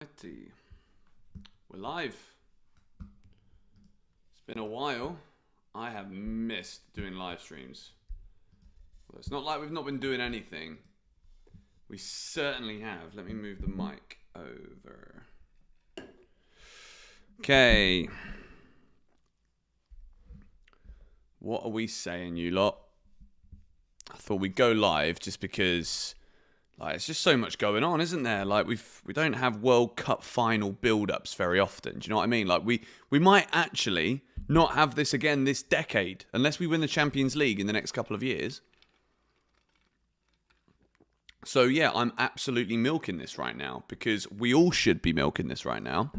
Righty. We're live. It's been a while. I have missed doing live streams. Well, it's not like we've not been doing anything. We certainly have. Let me move the mic over. Okay. What are we saying, you lot? I thought we'd go live just because it's just so much going on, isn't there? We don't have World Cup final build-ups very often. Do you know what I mean? We might actually not have this again this decade unless we win the Champions League in the next couple of years. So yeah, I'm absolutely milking this right now because we all should be milking this right now.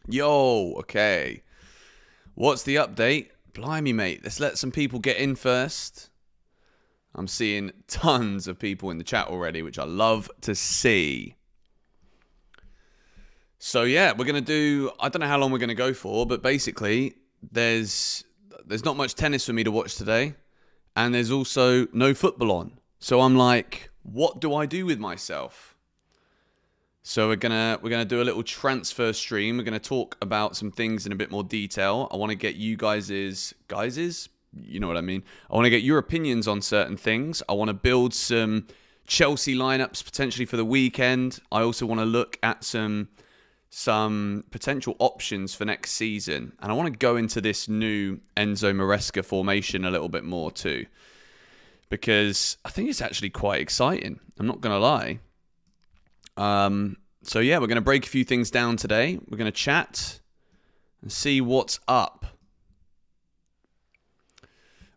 Yo, okay. What's the update? Blimey, mate. Let's let some people get in first. I'm seeing tons of people in the chat already, which I love to see. So yeah, we're going to do, I don't know how long we're going to go for, but basically there's not much tennis for me to watch today, and there's also no football on. So I'm like, what do I do with myself? So we're gonna do a little transfer stream. We're gonna talk about some things in a bit more detail. I want to get you guys', you know what I mean? I want to get your opinions on certain things. I want to build some Chelsea lineups potentially for the weekend. I also want to look at some potential options for next season. And I want to go into this new Enzo Maresca formation a little bit more too, because I think it's actually quite exciting. I'm not going to lie. So yeah, we're going to break a few things down today. We're going to chat and see what's up.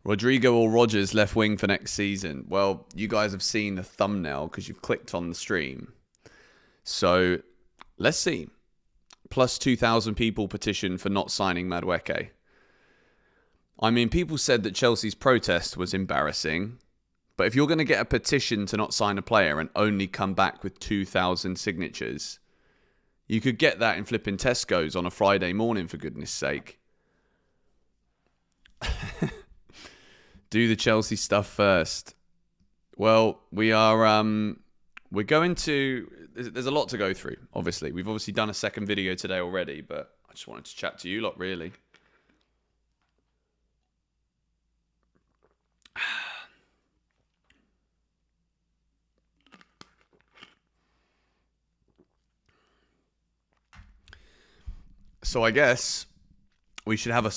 Rodrygo or Rodgers left wing for next season. Well, you guys have seen the thumbnail because you've clicked on the stream. So let's see. Plus 2,000 people petitioned for not signing Madueke. I mean, people said that Chelsea's protest was embarrassing. But if you're going to get a petition to not sign a player and only come back with 2,000 signatures, you could get that in flipping Tesco's on a Friday morning, for goodness sake. Do the Chelsea stuff first. Well, we're going to, there's a lot to go through, obviously. We've obviously done a second video today already, but I just wanted to chat to you lot, really. So I guess we should have a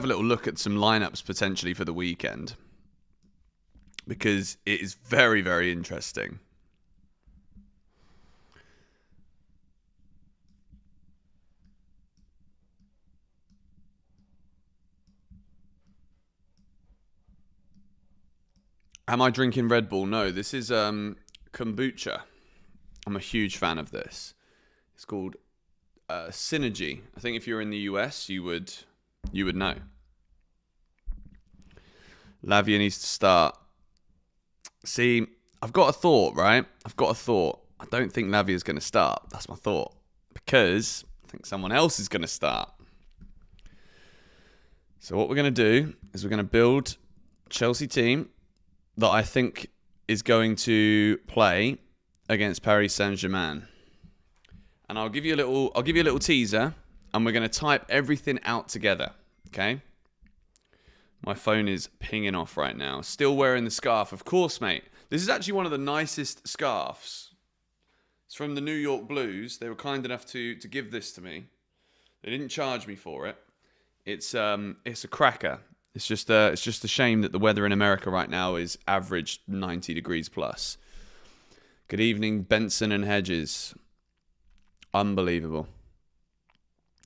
little look at some lineups potentially for the weekend, because it is very, very interesting. Am I drinking Red Bull? No, this is kombucha. I'm a huge fan of this. It's called Synergy. I think if you're in the US, you would know. Lavia needs to start. See, I've got a thought, right? I don't think Lavia's going to start. That's my thought. Because I think someone else is going to start. So what we're going to do is we're going to build a Chelsea team that I think is going to play against Paris Saint-Germain. And I'll give you a little teaser, and we're going to type everything out together, okay? My phone is pinging off right now. Still wearing the scarf, of course, mate. This is actually one of the nicest scarves. It's from the New York Blues. They were kind enough to give this to me. They didn't charge me for it. It's a cracker. It's just a shame that the weather in America right now is average 90 degrees plus. Good evening, Benson and Hedges. Unbelievable.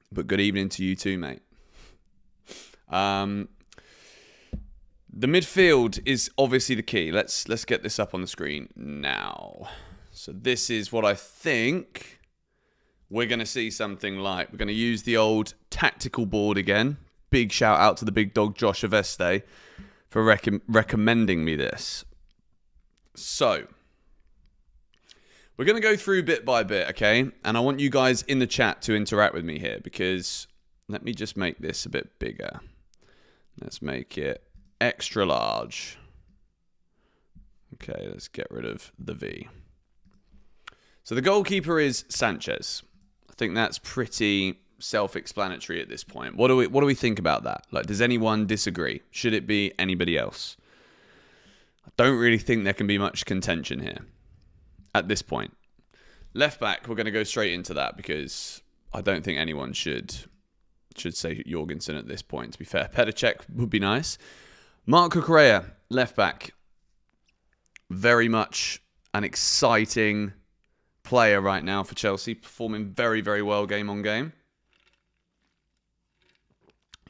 But good evening to you too, mate. The midfield is obviously the key. Let's get this up on the screen now. So this is what I think we're going to see something like. We're going to use the old tactical board again. Big shout out to the big dog Josh Aveste for recommending me this. So we're going to go through bit by bit, okay? And I want you guys in the chat to interact with me here, because let me just make this a bit bigger. Let's make it extra large. Okay, let's get rid of the V. So the goalkeeper is Sanchez. think that's pretty self-explanatory at this point. What do we think about that? Like, does anyone disagree? Should it be anybody else? I don't really think there can be much contention here at this point. Left back, we're going to go straight into that because I don't think anyone should say Jorgensen at this point, to be fair. Petr Cech would be nice. Marc Cucurella, left back. Very much an exciting player right now for Chelsea, performing very, very well game on game.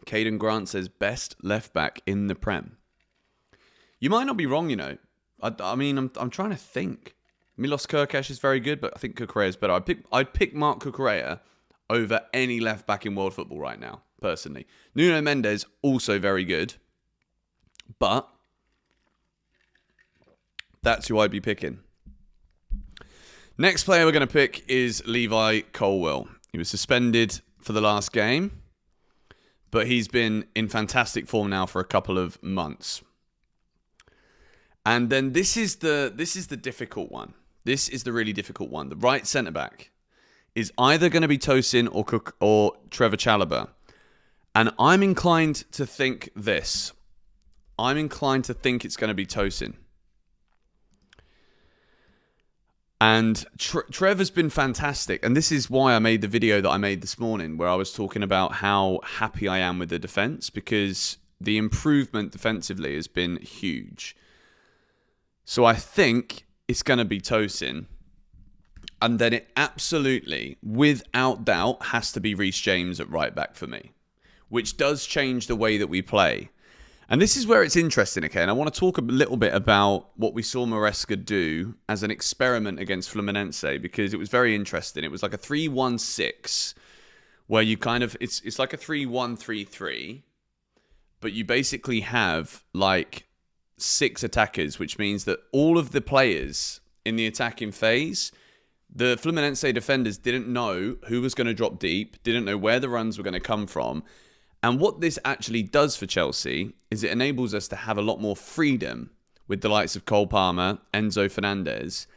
Caden Grant says best left back in the Prem. You might not be wrong, you know. I mean, I'm trying to think. Milos Kerkesh is very good, but I think Cucurella is better. I'd pick Marc Cucurella over any left back in world football right now, personally. Nuno Mendes, also very good, but that's who I'd be picking. Next player we're going to pick is Levi Colwill. He was suspended for the last game, but he's been in fantastic form now for a couple of months. And then this is the difficult one. This is the really difficult one. The right centre-back is either going to be Tosin or Trevor Chalobah. And I'm inclined to think this. I'm inclined to think it's going to be Tosin. And Trevor's been fantastic. And this is why I made the video that I made this morning, where I was talking about how happy I am with the defence, because the improvement defensively has been huge. So I think it's going to be Tosin. And then it absolutely, without doubt, has to be Reece James at right back for me, which does change the way that we play. And this is where it's interesting, okay? And I want to talk a little bit about what we saw Maresca do as an experiment against Fluminense, because it was very interesting. It was like a 3-1-6, where you kind of, it's like a 3-1-3-3, but you basically have like 6 attackers, which means that all of the players in the attacking phase, the Fluminense defenders didn't know who was going to drop deep, didn't know where the runs were going to come from. And what this actually does for Chelsea is it enables us to have a lot more freedom with the likes of Cole Palmer, Enzo Fernandez,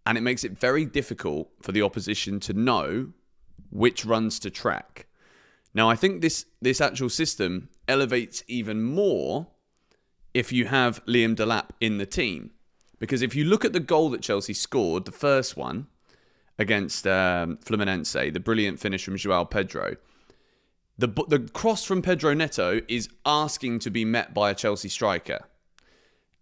and it makes it very difficult for the opposition to know which runs to track. Now, I think this actual system elevates even more if you have Liam Delap in the team. Because if you look at the goal that Chelsea scored, the first one against Fluminense, the brilliant finish from João Pedro, the cross from Pedro Neto is asking to be met by a Chelsea striker.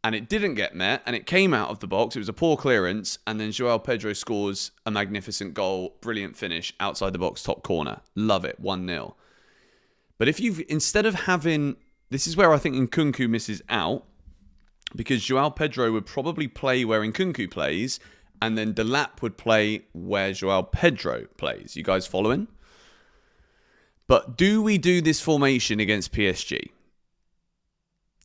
And it didn't get met, and it came out of the box. It was a poor clearance, and then João Pedro scores a magnificent goal, brilliant finish, outside the box, top corner. Love it, 1-0. But if you've, instead of having, this is where I think Nkunku misses out, because João Pedro would probably play where Nkunku plays, and then Delap would play where João Pedro plays. You guys following? But do we do this formation against PSG?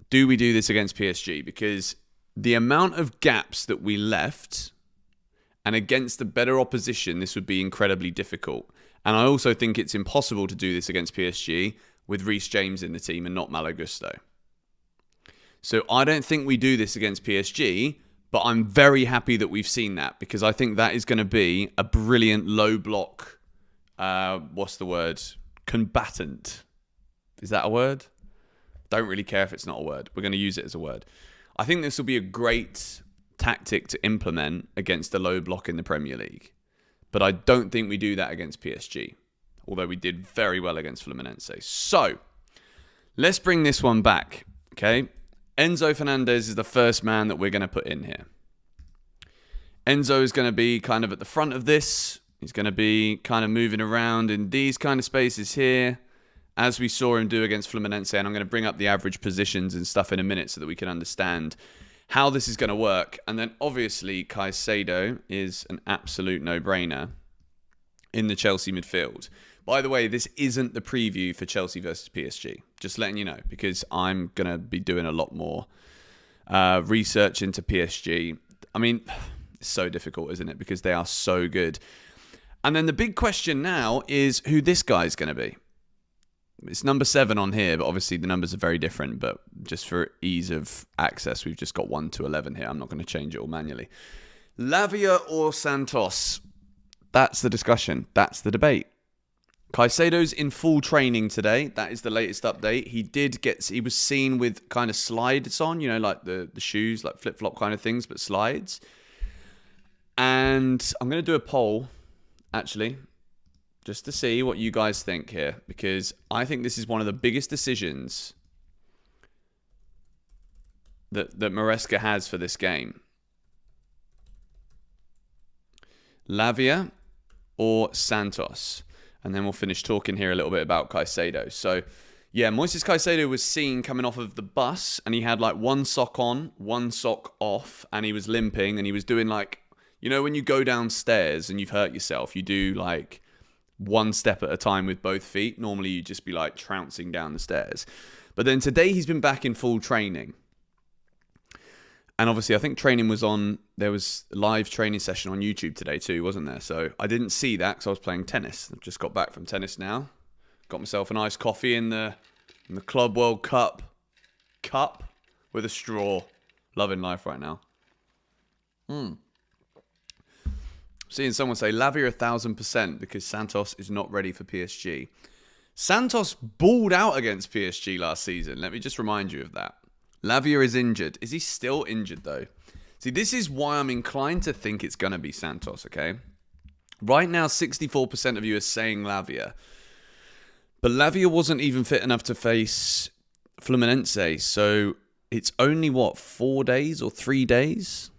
Do we do this against PSG? Because the amount of gaps that we left, and against a better opposition, this would be incredibly difficult. And I also think it's impossible to do this against PSG with Reece James in the team and not Malo Gusto. So I don't think we do this against PSG, but I'm very happy that we've seen that, because I think that is going to be a brilliant low block, what's the word? Combatant. Is that a word? Don't really care if it's not a word. We're going to use it as a word. I think this will be a great tactic to implement against a low block in the Premier League. But I don't think we do that against PSG, although we did very well against Fluminense. So, let's bring this one back, okay? Enzo Fernandez is the first man that we're going to put in here. Enzo is going to be kind of at the front of this. He's going to be kind of moving around in these kind of spaces here, as we saw him do against Fluminense. And I'm going to bring up the average positions and stuff in a minute so that we can understand how this is going to work. And then obviously Caicedo is an absolute no-brainer in the Chelsea midfield. By the way, this isn't the preview for Chelsea versus PSG. Just letting you know, because I'm going to be doing a lot more research into PSG. I mean, it's so difficult, isn't it? Because they are so good. And then the big question now is who this guy's going to be. It's number 7 on here, but obviously the numbers are very different. But just for ease of access, we've just got 1 to 11 here. I'm not going to change it all manually. Lavia or Santos? That's the discussion. That's the debate. Caicedo's in full training today. That is the latest update. He was seen with kind of slides on, like the shoes, like flip-flop kind of things, but slides. And I'm going to do a poll, actually, just to see what you guys think here, because I think this is one of the biggest decisions that Maresca has for this game. Lavia or Santos? And then we'll finish talking here a little bit about Caicedo. So, yeah, Moises Caicedo was seen coming off of the bus, and he had like one sock on, one sock off, and he was limping, and he was doing like, when you go downstairs and you've hurt yourself, you do like one step at a time with both feet. Normally, you just be like trouncing down the stairs. But then today, he's been back in full training. And obviously, I think training was on. There was a live training session on YouTube today too, wasn't there? So I didn't see that because I was playing tennis. I've just got back from tennis now. Got myself an iced coffee in the Club World Cup with a straw. Loving life right now. Seeing someone say Lavia 1,000% because Santos is not ready for PSG. Santos balled out against PSG last season. Let me just remind you of that. Lavia is injured. Is he still injured, though? See, this is why I'm inclined to think it's going to be Santos, okay? Right now, 64% of you are saying Lavia. But Lavia wasn't even fit enough to face Fluminense. So it's only, 4 days or 3 days?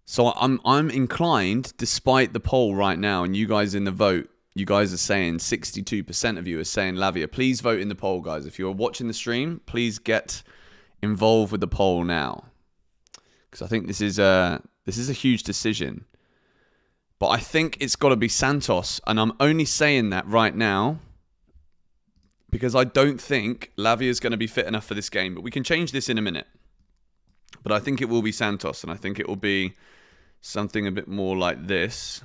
So I'm inclined, despite the poll right now, and you guys in the vote, you guys are saying 62% of you are saying Lavia. Please vote in the poll, guys. If you're watching the stream, please get involved with the poll now, because I think this is a huge decision. But I think it's got to be Santos, and I'm only saying that right now because I don't think Lavia is going to be fit enough for this game. But we can change this in a minute. But I think it will be Santos, and I think it will be something a bit more like this,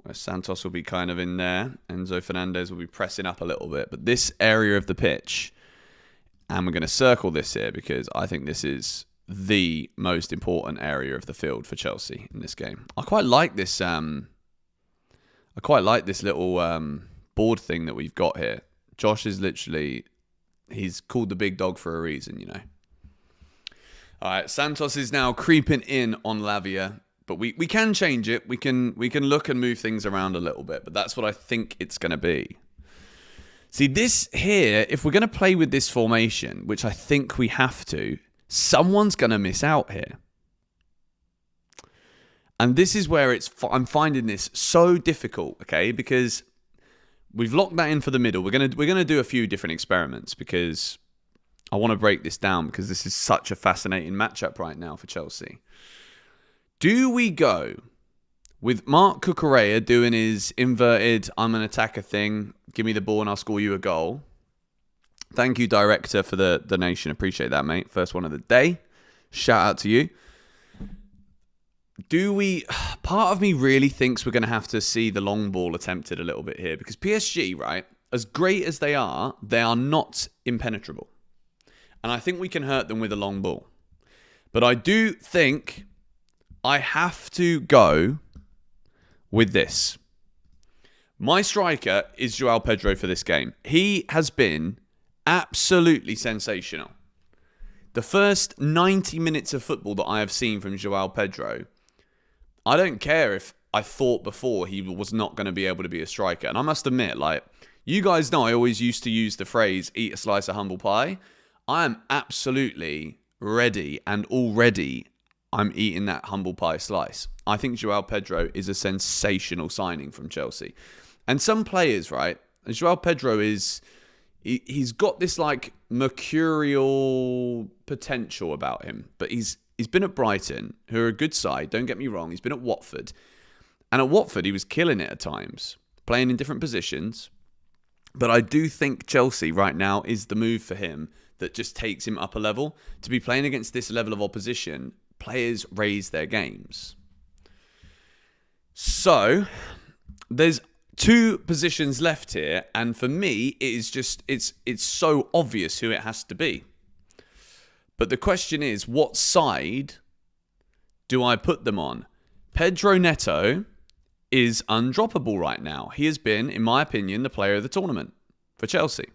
where Santos will be kind of in there. Enzo Fernandez will be pressing up a little bit. But this area of the pitch, and we're going to circle this here because I think this is the most important area of the field for Chelsea in this game. I quite like this. I quite like this little board thing that we've got here. Josh is he's called the big dog for a reason, All right, Santos is now creeping in on Lavia. But we can change it. We can look and move things around a little bit. But that's what I think it's going to be. See, this here, if we're going to play with this formation, which I think we have to, someone's going to miss out here. And this is where I'm finding this so difficult, okay? Because we've locked that in for the middle. We're going to do a few different experiments because I want to break this down because this is such a fascinating matchup right now for Chelsea. Do we go with Marc Cucurella doing his inverted, I'm an attacker thing, give me the ball and I'll score you a goal? Thank you, director, for the donation. Appreciate that, mate. First one of the day. Shout out to you. Part of me really thinks we're going to have to see the long ball attempted a little bit here because PSG, right, as great as they are not impenetrable. And I think we can hurt them with a long ball. But I do think I have to go with this. My striker is João Pedro for this game. He has been absolutely sensational. The first 90 minutes of football that I have seen from João Pedro, I don't care if I thought before he was not going to be able to be a striker. And I must admit, you guys know I always used to use the phrase, eat a slice of humble pie. I am absolutely ready, and already I'm eating that humble pie slice. I think João Pedro is a sensational signing from Chelsea. And some players, right? João Pedro he's got this mercurial potential about him. But he's been at Brighton, who are a good side, don't get me wrong. He's been at Watford. And at Watford, he was killing it at times, playing in different positions. But I do think Chelsea right now is the move for him that just takes him up a level. To be playing against this level of opposition, players raise their games. So, there's 2 positions left here, and for me, it is just it's so obvious who it has to be. But the question is, what side do I put them on? Pedro Neto is undroppable right now. He has been, in my opinion, the player of the tournament for Chelsea.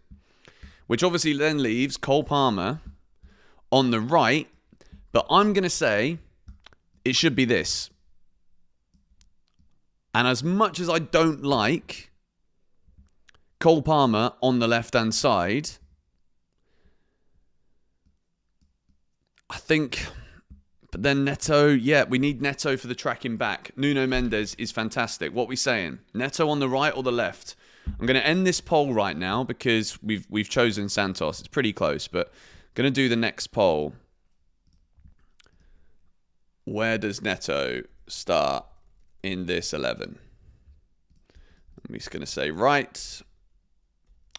Which obviously then leaves Cole Palmer on the right. But I'm going to say it should be this. And as much as I don't like Cole Palmer on the left-hand side, I think... But then Neto, yeah, we need Neto for the tracking back. Nuno Mendes is fantastic. What are we saying? Neto on the right or the left? I'm going to end this poll right now because we've chosen Santos. It's pretty close, but I'm going to do the next poll. Where does Neto start in this 11? I'm just going to say right.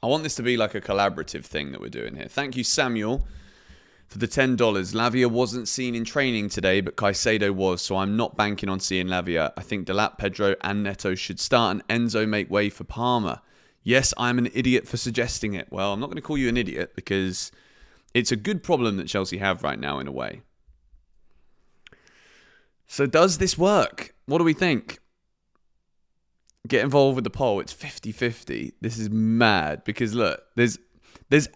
I want this to be like a collaborative thing that we're doing here. Thank you, Samuel, for the $10. Lavia wasn't seen in training today, but Caicedo was, so I'm not banking on seeing Lavia. I think Delap, Pedro and Neto should start and Enzo make way for Palmer. Yes, I'm an idiot for suggesting it. Well, I'm not going to call you an idiot because it's a good problem that Chelsea have right now in a way. So does this work? What do we think? Get involved with the poll. It's 50-50. This is mad because look, there's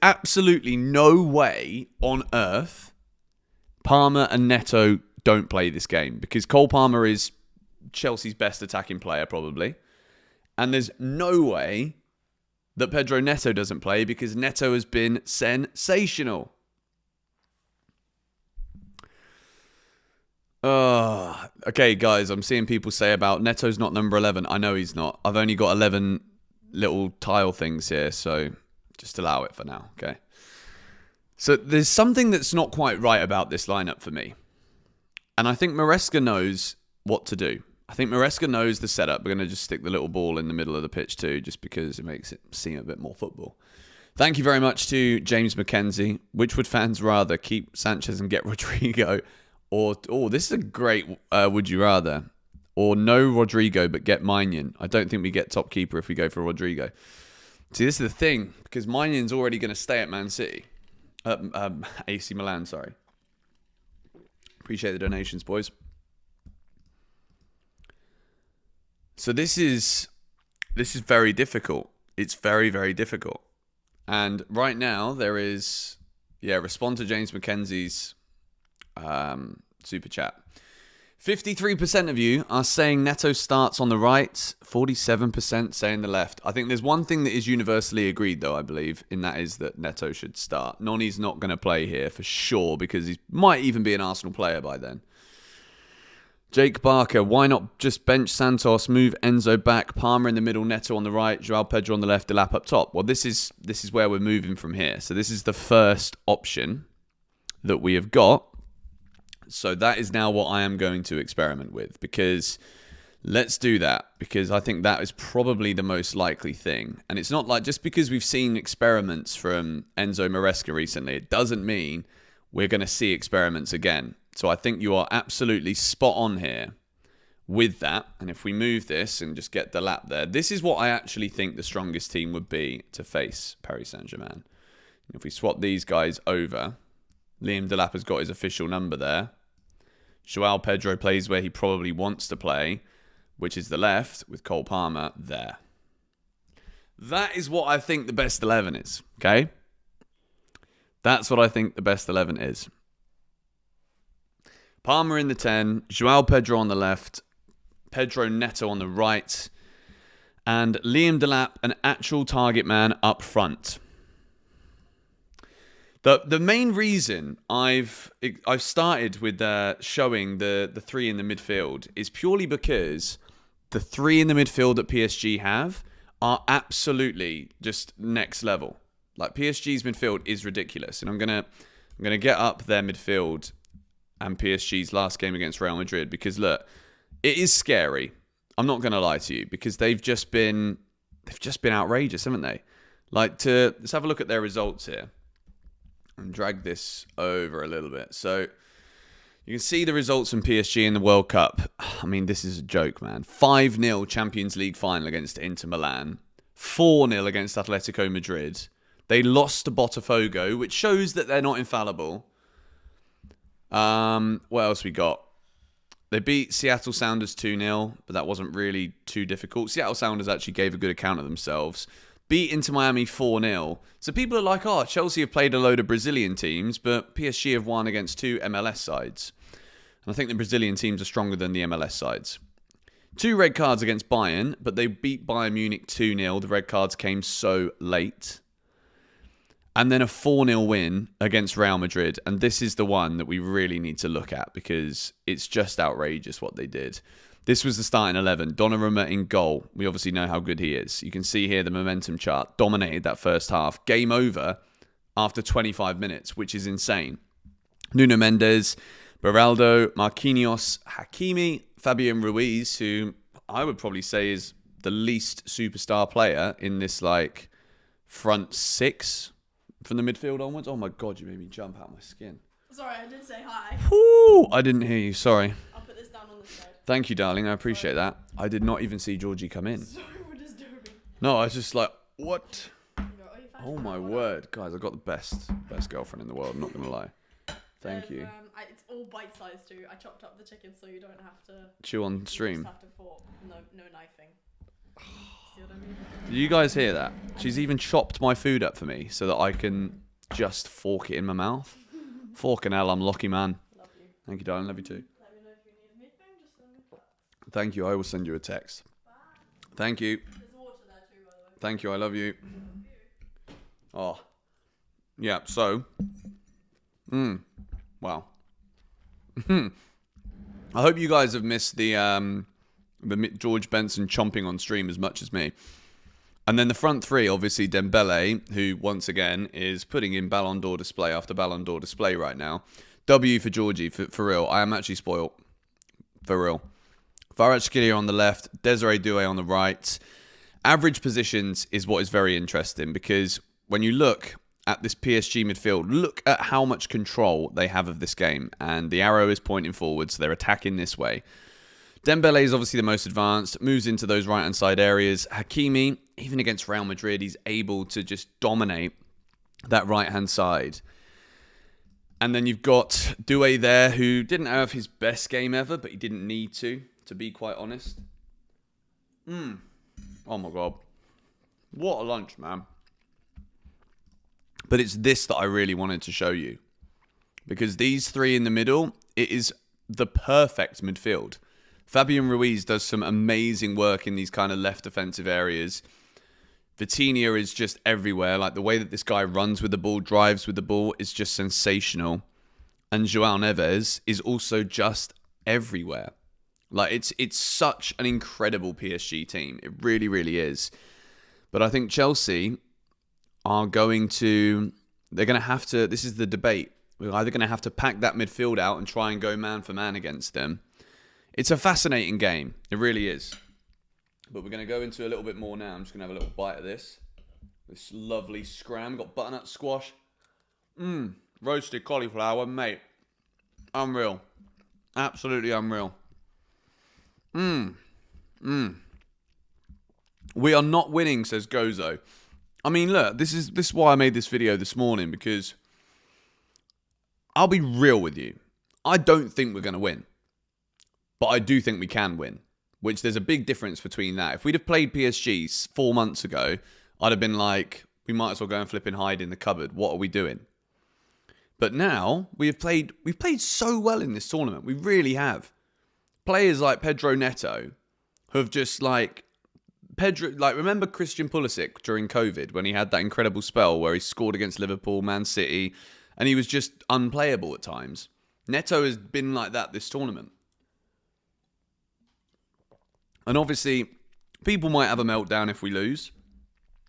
absolutely no way on earth Palmer and Neto don't play this game because Cole Palmer is Chelsea's best attacking player probably. And there's no way that Pedro Neto doesn't play because Neto has been sensational. Okay, guys, I'm seeing people say about Neto's not number 11. I know he's not. I've only got 11 little tile things here, so just allow it for now, okay? So there's something that's not quite right about this lineup for me. And I think Maresca knows what to do. I think Maresca knows the setup. We're going to just stick the little ball in the middle of the pitch too, just because it makes it seem a bit more football. Thank you very much to James McKenzie. Which would fans rather, keep Sanchez and get Rodrygo? Or, this is a great would you rather. Or no Rodrygo, but get Maignan. I don't think we get top keeper if we go for Rodrygo. See, this is the thing, because Mainyan's already going to stay at Man City. AC Milan, sorry. Appreciate the donations, boys. So this is very difficult. It's very, very difficult. And right now, there is... Yeah, respond to James McKenzie's super chat. 53% of you are saying Neto starts on the right, 47% saying the left. I think there's one thing that is universally agreed, though, I believe, and that is that Neto should start. Noni's not going to play here for sure because he might even be an Arsenal player by then. Jake Barker, why not just bench Santos, move Enzo back, Palmer in the middle, Neto on the right, Joao Pedro on the left, Delap up top? Well, this is where we're moving from here. So this is the first option that we have got. So that is now what I am going to experiment with because let's do that because I think that is probably the most likely thing. And it's not like just because we've seen experiments from Enzo Maresca recently, it doesn't mean we're going to see experiments again. So I think you are absolutely spot on here with that. And if we move this and just get Delap there, this is what I actually think the strongest team would be to face Paris Saint-Germain. If we swap these guys over, Liam Delap has got his official number there. Joao Pedro plays where he probably wants to play, which is the left, with Cole Palmer there. That is what I think the best 11 is, okay? That's what I think the best 11 is. Palmer in the 10, Joao Pedro on the left, Pedro Neto on the right, and Liam Delap, an actual target man up front. The main reason I've started with showing the three in the midfield is purely because the three in the midfield that PSG have are absolutely just next level. Like PSG's midfield is ridiculous, and I'm gonna get up their midfield and PSG's last game against Real Madrid because look, it is scary. I'm not gonna lie to you because they've just been outrageous, haven't they? Let's have a look at their results here. And drag this over a little bit. So you can see the results from PSG in the World Cup. I mean, this is a joke, man. 5-0 Champions League final against Inter Milan. 4-0 against Atletico Madrid. They lost to Botafogo, which shows that they're not infallible. What else we got? They beat Seattle Sounders 2-0, but that wasn't really too difficult. Seattle Sounders actually gave a good account of themselves. Beat Inter Miami 4-0. So people are like, oh, Chelsea have played a load of Brazilian teams, but PSG have won against 2 MLS sides. And I think the Brazilian teams are stronger than the MLS sides. 2 red cards against Bayern, but they beat Bayern Munich 2-0. The red cards came so late. And then a 4-0 win against Real Madrid. And this is the one that we really need to look at because it's just outrageous what they did. This was the starting 11. Donnarumma in goal. We obviously know how good he is. You can see here the momentum chart. Dominated that first half. Game over after 25 minutes, which is insane. Nuno Mendes, Beraldo, Marquinhos, Hakimi, Fabian Ruiz, who I would probably say is the least superstar player in this like front 6 from the midfield onwards. Oh my God, you made me jump out my skin. Sorry, I did say hi. Woo! I didn't hear you, sorry. I'll put this down on the side. Thank you, darling, I appreciate that. I did not even see Georgie come in. Sorry for disturbing. No, I was just like, what? Oh my What word. Guys, I've got the best girlfriend in the world, I'm not going to lie. Thank you. It's all bite-sized too. I chopped up the chicken so you don't have to... Chew on You stream. just have to fork. No knifing. See what I mean? Do you guys hear that? She's even chopped my food up for me so that I can just fork it in my mouth. Forking hell, I'm a lucky man. Love you. Thank you, darling. Love you too. Let me know if you need anything. Just send me a text. Thank you. I will send you a text. Bye. Thank you. There's water there too, by the way. Thank you. I love you. Oh. Yeah, so. Wow. I hope you guys have missed the George Benson chomping on stream as much as me. And then the front 3, obviously Dembele, who once again is putting in Ballon d'Or display after Ballon d'Or display right now. W for Georgie, for real. I am actually spoiled. For real. Kvaratskhelia on the left, Desiree Doué on the right. Average positions is what is very interesting because when you look at this PSG midfield, look at how much control they have of this game. And the arrow is pointing forwards. So they're attacking this way. Dembele is obviously the most advanced, moves into those right-hand side areas. Hakimi, even against Real Madrid, he's able to just dominate that right-hand side. And then you've got Doué there, who didn't have his best game ever, but he didn't need to be quite honest. Oh my God. What a lunch, man. But it's this that I really wanted to show you. Because these 3 in the middle, it is the perfect midfield. Fabian Ruiz does some amazing work in these kind of left defensive areas. Vitinha is just everywhere. Like the way that this guy runs with the ball, drives with the ball is just sensational. And João Neves is also just everywhere. Like it's such an incredible PSG team. It really, really is. But I think Chelsea are they're going to have to, this is the debate. We're either going to have to pack that midfield out and try and go man for man against them. It's a fascinating game. It really is. But we're going to go into a little bit more now. I'm just going to have a little bite of this. This lovely scram. Got butternut squash. Roasted cauliflower, mate. Unreal. Absolutely unreal. We are not winning, says Gozo. I mean, look, this is why I made this video this morning, because I'll be real with you. I don't think we're going to win. But I do think we can win, which there's a big difference between that. If we'd have played PSG 4 months ago, I'd have been like, we might as well go and flip and hide in the cupboard. What are we doing? But now we've played so well in this tournament. We really have. Players like Pedro Neto who have just remember Christian Pulisic during COVID when he had that incredible spell where he scored against Liverpool, Man City, and he was just unplayable at times. Neto has been like that this tournament. And obviously, people might have a meltdown if we lose.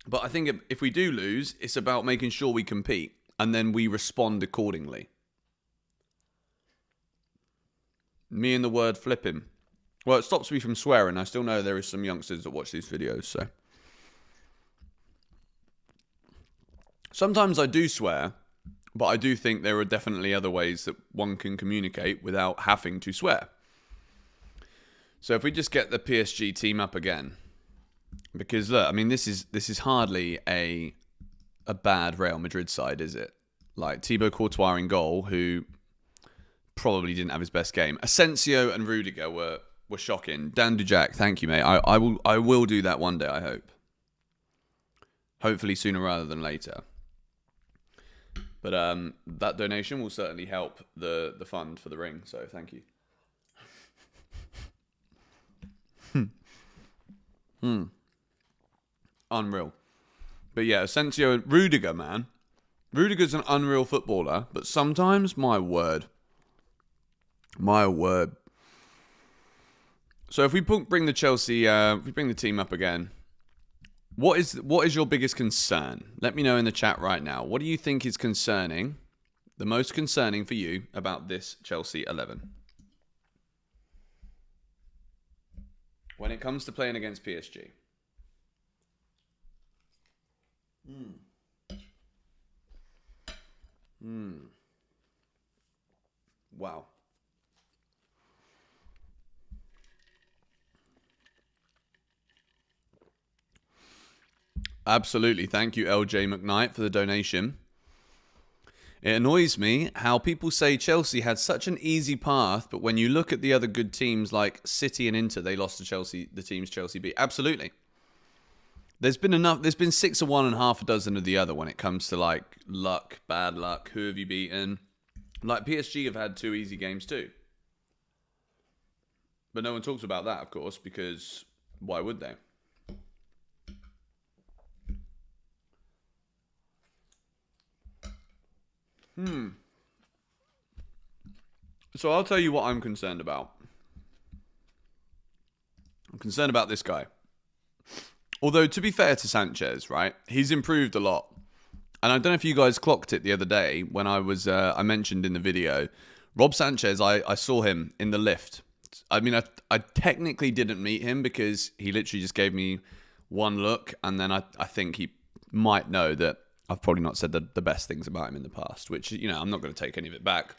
But I think if we do lose, it's about making sure we compete. And then we respond accordingly. Me and the word flipping. Well, it stops me from swearing. I still know there is some youngsters that watch these videos, so. Sometimes I do swear. But I do think there are definitely other ways that one can communicate without having to swear. So if we just get the PSG team up again, because look, I mean, this is hardly a bad Real Madrid side, is it? Like Thibaut Courtois in goal, who probably didn't have his best game. Asensio and Rudiger were shocking. Dan Dujak, thank you, mate. I will do that one day, I hope. Hopefully sooner rather than later. But that donation will certainly help the fund for the ring, so thank you. Unreal. But yeah, Asensio and Rudiger, man. Rudiger's an unreal footballer, but sometimes, my word. So if we bring the Chelsea, if we bring the team up again, what is your biggest concern? Let me know in the chat right now. What do you think is concerning, the most concerning for you about this Chelsea 11? When it comes to playing against PSG. Wow. Absolutely. Thank you, LJ McKnight, for the donation. It annoys me how people say Chelsea had such an easy path, but when you look at the other good teams like City and Inter, they lost to Chelsea, the teams Chelsea beat. Absolutely. There's been 6 of one and half a dozen of the other when it comes to like luck, bad luck, who have you beaten. Like PSG have had 2 easy games too. But no one talks about that, of course, because why would they? So I'll tell you what I'm concerned about. I'm concerned about this guy. Although, to be fair to Sanchez, right, he's improved a lot. And I don't know if you guys clocked it the other day when I mentioned in the video, Rob Sanchez, I saw him in the lift. I mean, I technically didn't meet him because he literally just gave me one look. And then I think he might know that I've probably not said the best things about him in the past, which, you know, I'm not going to take any of it back.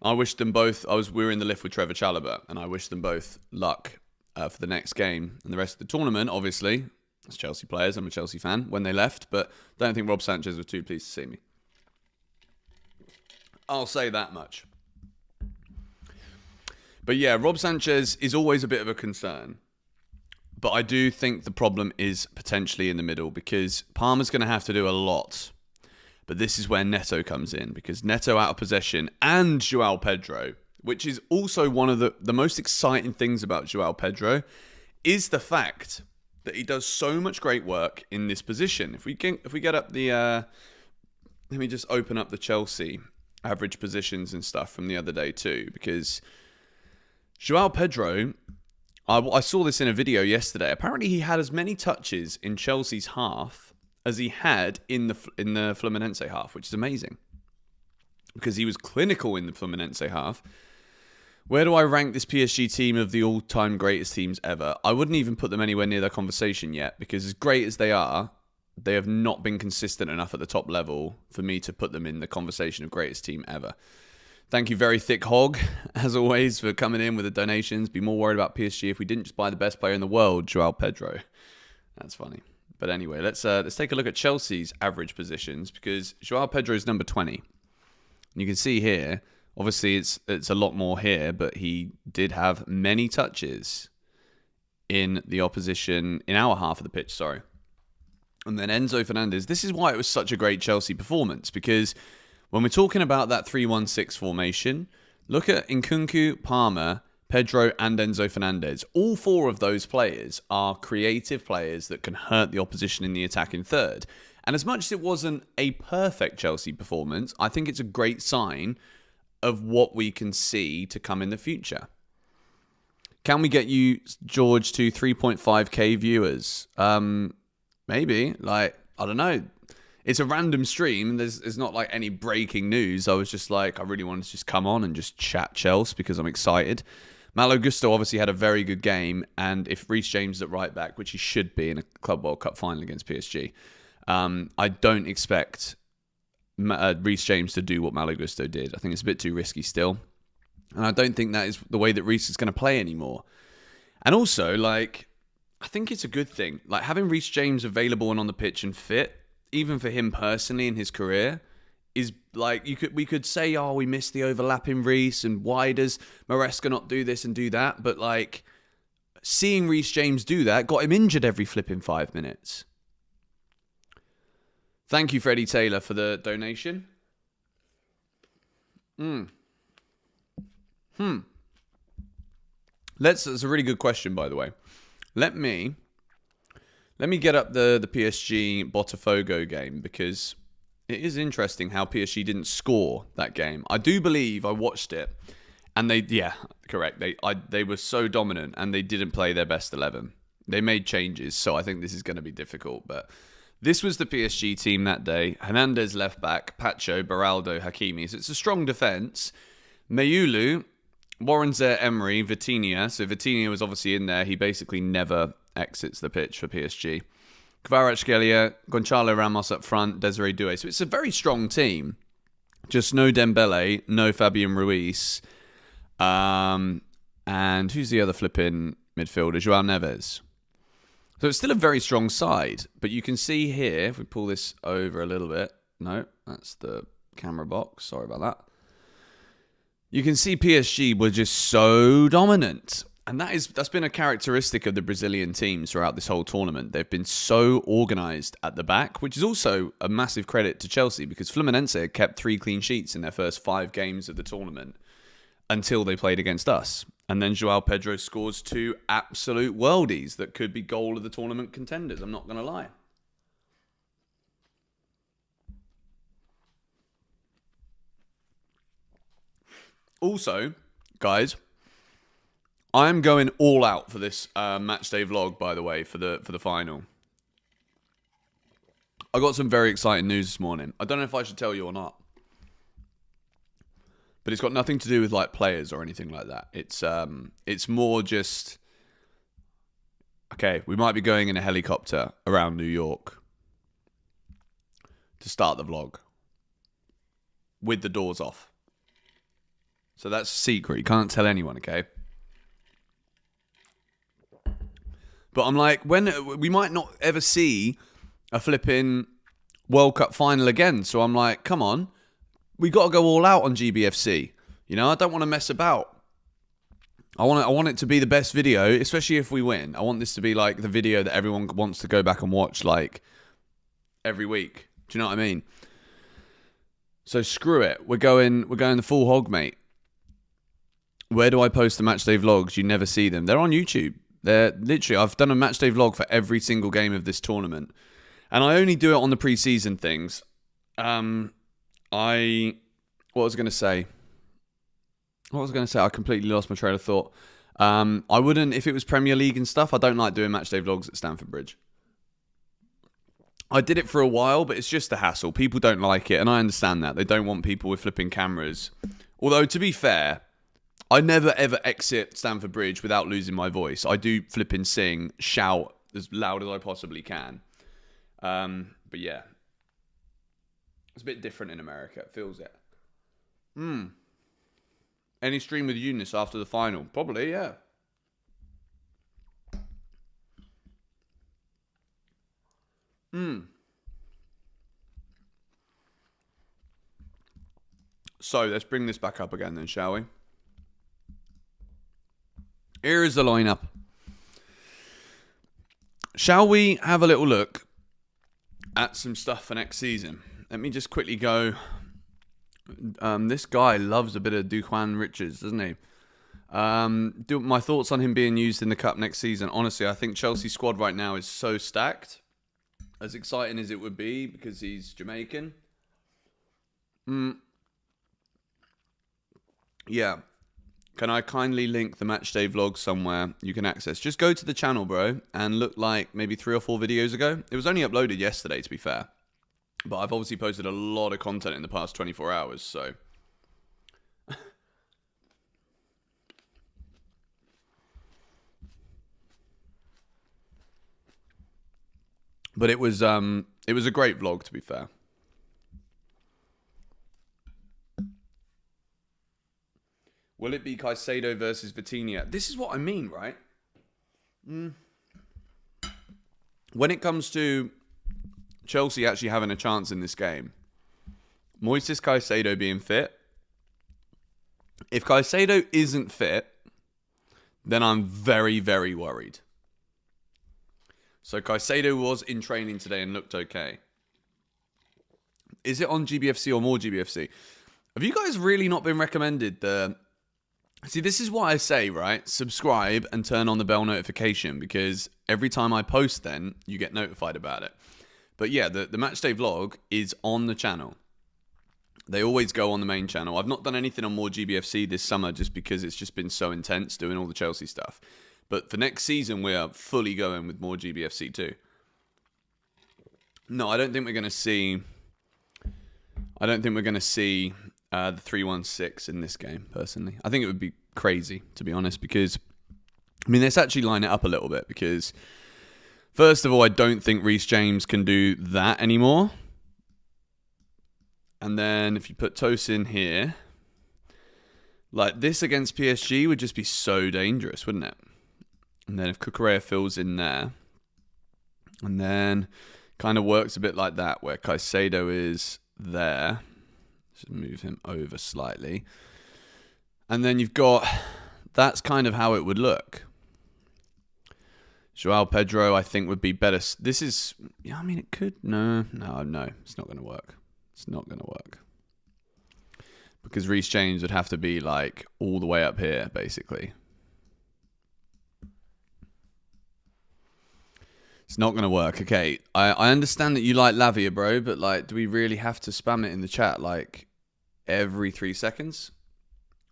I wish them both, we were in the lift with Trevor Chalobah, and I wish them both luck for the next game and the rest of the tournament, obviously. As Chelsea players, I'm a Chelsea fan, when they left, but don't think Rob Sanchez was too pleased to see me. I'll say that much. But yeah, Rob Sanchez is always a bit of a concern. But I do think the problem is potentially in the middle because Palmer's going to have to do a lot. But this is where Neto comes in because Neto out of possession and João Pedro, which is also one of the most exciting things about João Pedro, is the fact that he does so much great work in this position. If we get up the... let me just open up the Chelsea average positions and stuff from the other day too, because João Pedro... I saw this in a video yesterday. Apparently, he had as many touches in Chelsea's half as he had in the Fluminense half, which is amazing. Because he was clinical in the Fluminense half. Where do I rank this PSG team of the all-time greatest teams ever? I wouldn't even put them anywhere near their conversation yet, because as great as they are, they have not been consistent enough at the top level for me to put them in the conversation of greatest team ever. Thank you, Very Thick Hog, as always, for coming in with the donations. Be more worried about PSG if we didn't just buy the best player in the world, João Pedro. That's funny. But anyway, let's take a look at Chelsea's average positions, because João Pedro is number 20. You can see here, obviously it's a lot more here, but he did have many touches in the opposition, in our half of the pitch, sorry. And then Enzo Fernandez. This is why it was such a great Chelsea performance, because when we're talking about that 3-1-6 formation, look at Nkunku, Palmer, Pedro, and Enzo Fernandez. All 4 of those players are creative players that can hurt the opposition in the attacking third. And as much as it wasn't a perfect Chelsea performance, I think it's a great sign of what we can see to come in the future. Can we get you, George, to 3.5k viewers? Maybe. I don't know. It's a random stream. There's not like any breaking news. I was just like, I really wanted to just come on and just chat Chelsea because I'm excited. Malo Gusto obviously had a very good game. And if Reece James is at right back, which he should be in a Club World Cup final against PSG, I don't expect Reece James to do what Malo Gusto did. I think it's a bit too risky still. And I don't think that is the way that Reece is going to play anymore. And also, I think it's a good thing. Having Reece James available and on the pitch and fit, even for him personally in his career, is like we could say, oh, we missed the overlapping Reece, and why does Maresca not do this and do that? But like seeing Reece James do that got him injured every flipping 5 minutes. Thank you, Freddie Taylor, for the donation. That's a really good question, by the way. Let me get up the PSG Botafogo game, because it is interesting how PSG didn't score that game. I do believe I watched it, and correct. They were so dominant, and they didn't play their best 11. They made changes, so I think this is going to be difficult. But this was the PSG team that day. Hernandez left back, Pacho, Beraldo, Hakimi. So it's a strong defence. Mayulu, Warren Zaire-Emery, Vitinha. So Vitinha was obviously in there. He basically never exits the pitch for PSG. Kvaratskhelia, Gonçalo Ramos up front, Desiree Doué. So it's a very strong team. Just no Dembele, no Fabian Ruiz. And who's the other flipping midfielder? Joao Neves. So it's still a very strong side. But you can see here, if we pull this over a little bit. No, that's the camera box. Sorry about that. You can see PSG were just so dominant. And that's been a characteristic of the Brazilian teams throughout this whole tournament. They've been so organised at the back, which is also a massive credit to Chelsea, because Fluminense had kept 3 clean sheets in their first 5 games of the tournament until they played against us. And then Joao Pedro scores 2 absolute worldies that could be goal of the tournament contenders. I'm not going to lie. Also, guys, I'm going all out for this matchday vlog, by the way, for the final. I got some very exciting news this morning. I don't know if I should tell you or not, but it's got nothing to do with like players or anything like that. It's more just, okay, we might be going in a helicopter around New York to start the vlog with the doors off. So that's a secret. You can't tell anyone, okay? But I'm like, when we might not ever see a flipping World Cup final again. So I'm like, come on, we got to go all out on GBFC. You know, I don't want to mess about. I want it to be the best video, especially if we win. I want this to be like the video that everyone wants to go back and watch like every week. Do you know what I mean? So screw it. We're going the full hog, mate. Where do I post the matchday vlogs? You never see them. They're on YouTube. They're literally, I've done a matchday vlog for every single game of this tournament. And I only do it on the pre-season things. What was I going to say? I completely lost my train of thought. I wouldn't, if it was Premier League and stuff, I don't like doing matchday vlogs at Stamford Bridge. I did it for a while, but it's just a hassle. People don't like it, and I understand that. They don't want people with flipping cameras. Although, to be fair, I never ever exit Stamford Bridge without losing my voice. I do flipping sing, shout as loud as I possibly can. But yeah. It's a bit different in America. It feels it. Any stream with Eunice after the final? Probably, yeah. So, let's bring this back up again then, shall we? Here is the lineup. Shall we have a little look at some stuff for next season? Let me just quickly go. This guy loves a bit of Duquan Richards, doesn't he? My thoughts on him being used in the Cup next season. Honestly, I think Chelsea's squad right now is so stacked. As exciting as it would be because he's Jamaican. Yeah. Can I kindly link the matchday vlog somewhere you can access? Just go to the channel, bro, and look like maybe 3 or 4 videos ago. It was only uploaded yesterday, to be fair. But I've obviously posted a lot of content in the past 24 hours, so... But it was a great vlog, to be fair. Will it be Caicedo versus Vitinha? This is what I mean, right? When it comes to Chelsea actually having a chance in this game, Moises Caicedo being fit. If Caicedo isn't fit, then I'm very, very worried. So Caicedo was in training today and looked okay. Is it on GBFC or more GBFC? Have you guys really not been recommended the... See, this is what I say, right? Subscribe and turn on the bell notification, because every time I post then, you get notified about it. But yeah, the matchday vlog is on the channel. They always go on the main channel. I've not done anything on more GBFC this summer just because it's just been so intense doing all the Chelsea stuff. But for next season, we are fully going with more GBFC too. No, I don't think we're going to see... I don't think we're going to see the 3-1-6 in this game, personally. I think it would be crazy, to be honest, because... I mean, let's actually line it up a little bit, because... First of all, I don't think Reece James can do that anymore. And then if you put Tosin here... Like, this against PSG would just be so dangerous, wouldn't it? And then if Cucurella fills in there... And then kind of works a bit like that, where Caicedo is... there. Just move him over slightly. And then you've got... That's kind of how it would look. Joao Pedro, I think, would be better. This is... Yeah, I mean, it could... No. It's not going to work. It's not going to work. Because Reece James would have to be, like, all the way up here, basically. It's not going to work. Okay, I understand that you like Lavia, bro, but, like, do we really have to spam it in the chat, like, every 3 seconds?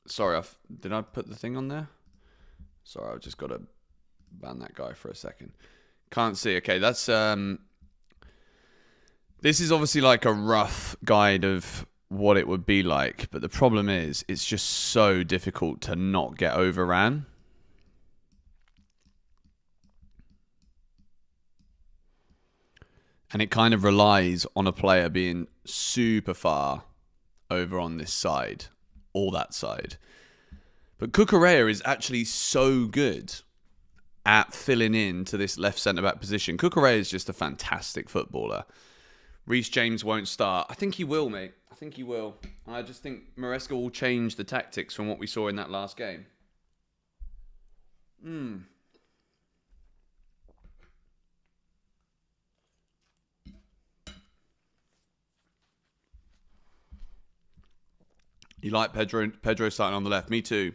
Sorry, did I put the thing on there? Sorry, I've just got to ban that guy for a second. Can't see. Okay, that's... This is obviously, like, a rough guide of what it would be like, but the problem is, it's just so difficult to not get overran. And it kind of relies on a player being super far over on this side, or that side. But Cucurella is actually so good at filling in to this left centre-back position. Cucurella is just a fantastic footballer. Reece James won't start. I think he will, mate. I think he will. I just think Maresca will change the tactics from what we saw in that last game. You like Pedro starting on the left? Me too.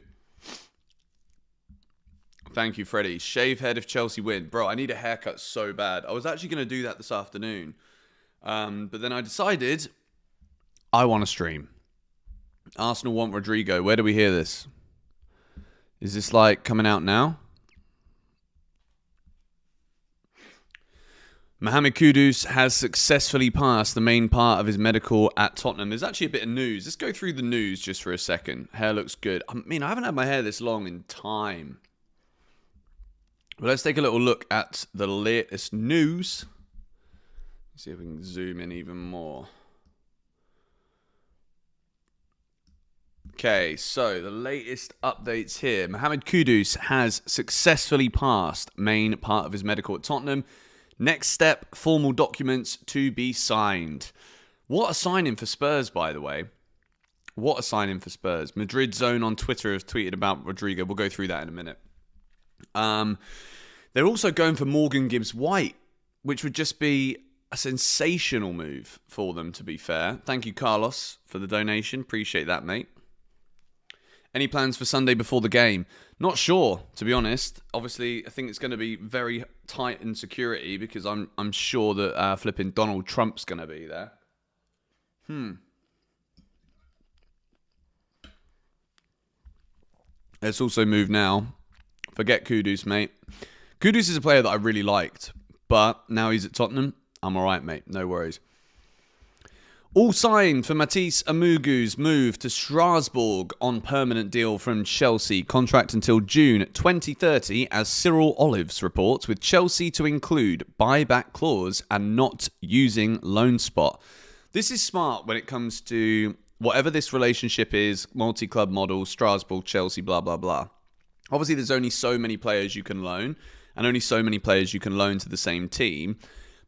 Thank you, Freddie. Shave head if Chelsea win. Bro, I need a haircut so bad. I was actually going to do that this afternoon. But then I decided I want to stream. Arsenal want Rodrygo. Where do we hear this? Is this like coming out now? Mohamed Kudus has successfully passed the main part of his medical at Tottenham. There's actually a bit of news. Let's go through the news just for a second. Hair looks good. I mean, I haven't had my hair this long in time. But let's take a little look at the latest news. Let's see if we can zoom in even more. Okay, so the latest updates here. Mohamed Kudus has successfully passed main part of his medical at Tottenham. Next step, formal documents to be signed. What a signing for Spurs, by the way. What a signing for Spurs. Madrid Zone on Twitter has tweeted about Rodrygo. We'll go through that in a minute. They're also going for Morgan Gibbs-White, which would just be a sensational move for them, to be fair. Thank you, Carlos, for the donation. Appreciate that, mate. Any plans for Sunday before the game? Not sure, to be honest. Obviously, I think it's going to be very tight in security because I'm sure that flipping Donald Trump's going to be there. Let's also move now. Forget Kudus, mate. Kudus is a player that I really liked, but now he's at Tottenham. I'm all right, mate. No worries. All signed for Matisse Amugu's move to Strasbourg on permanent deal from Chelsea. Contract until June 2030, as Cyril Olives reports, with Chelsea to include buyback clause and not using loan spot. This is smart when it comes to whatever this relationship is, multi-club model, Strasbourg, Chelsea, blah, blah, blah. Obviously, there's only so many players you can loan and only so many players you can loan to the same team.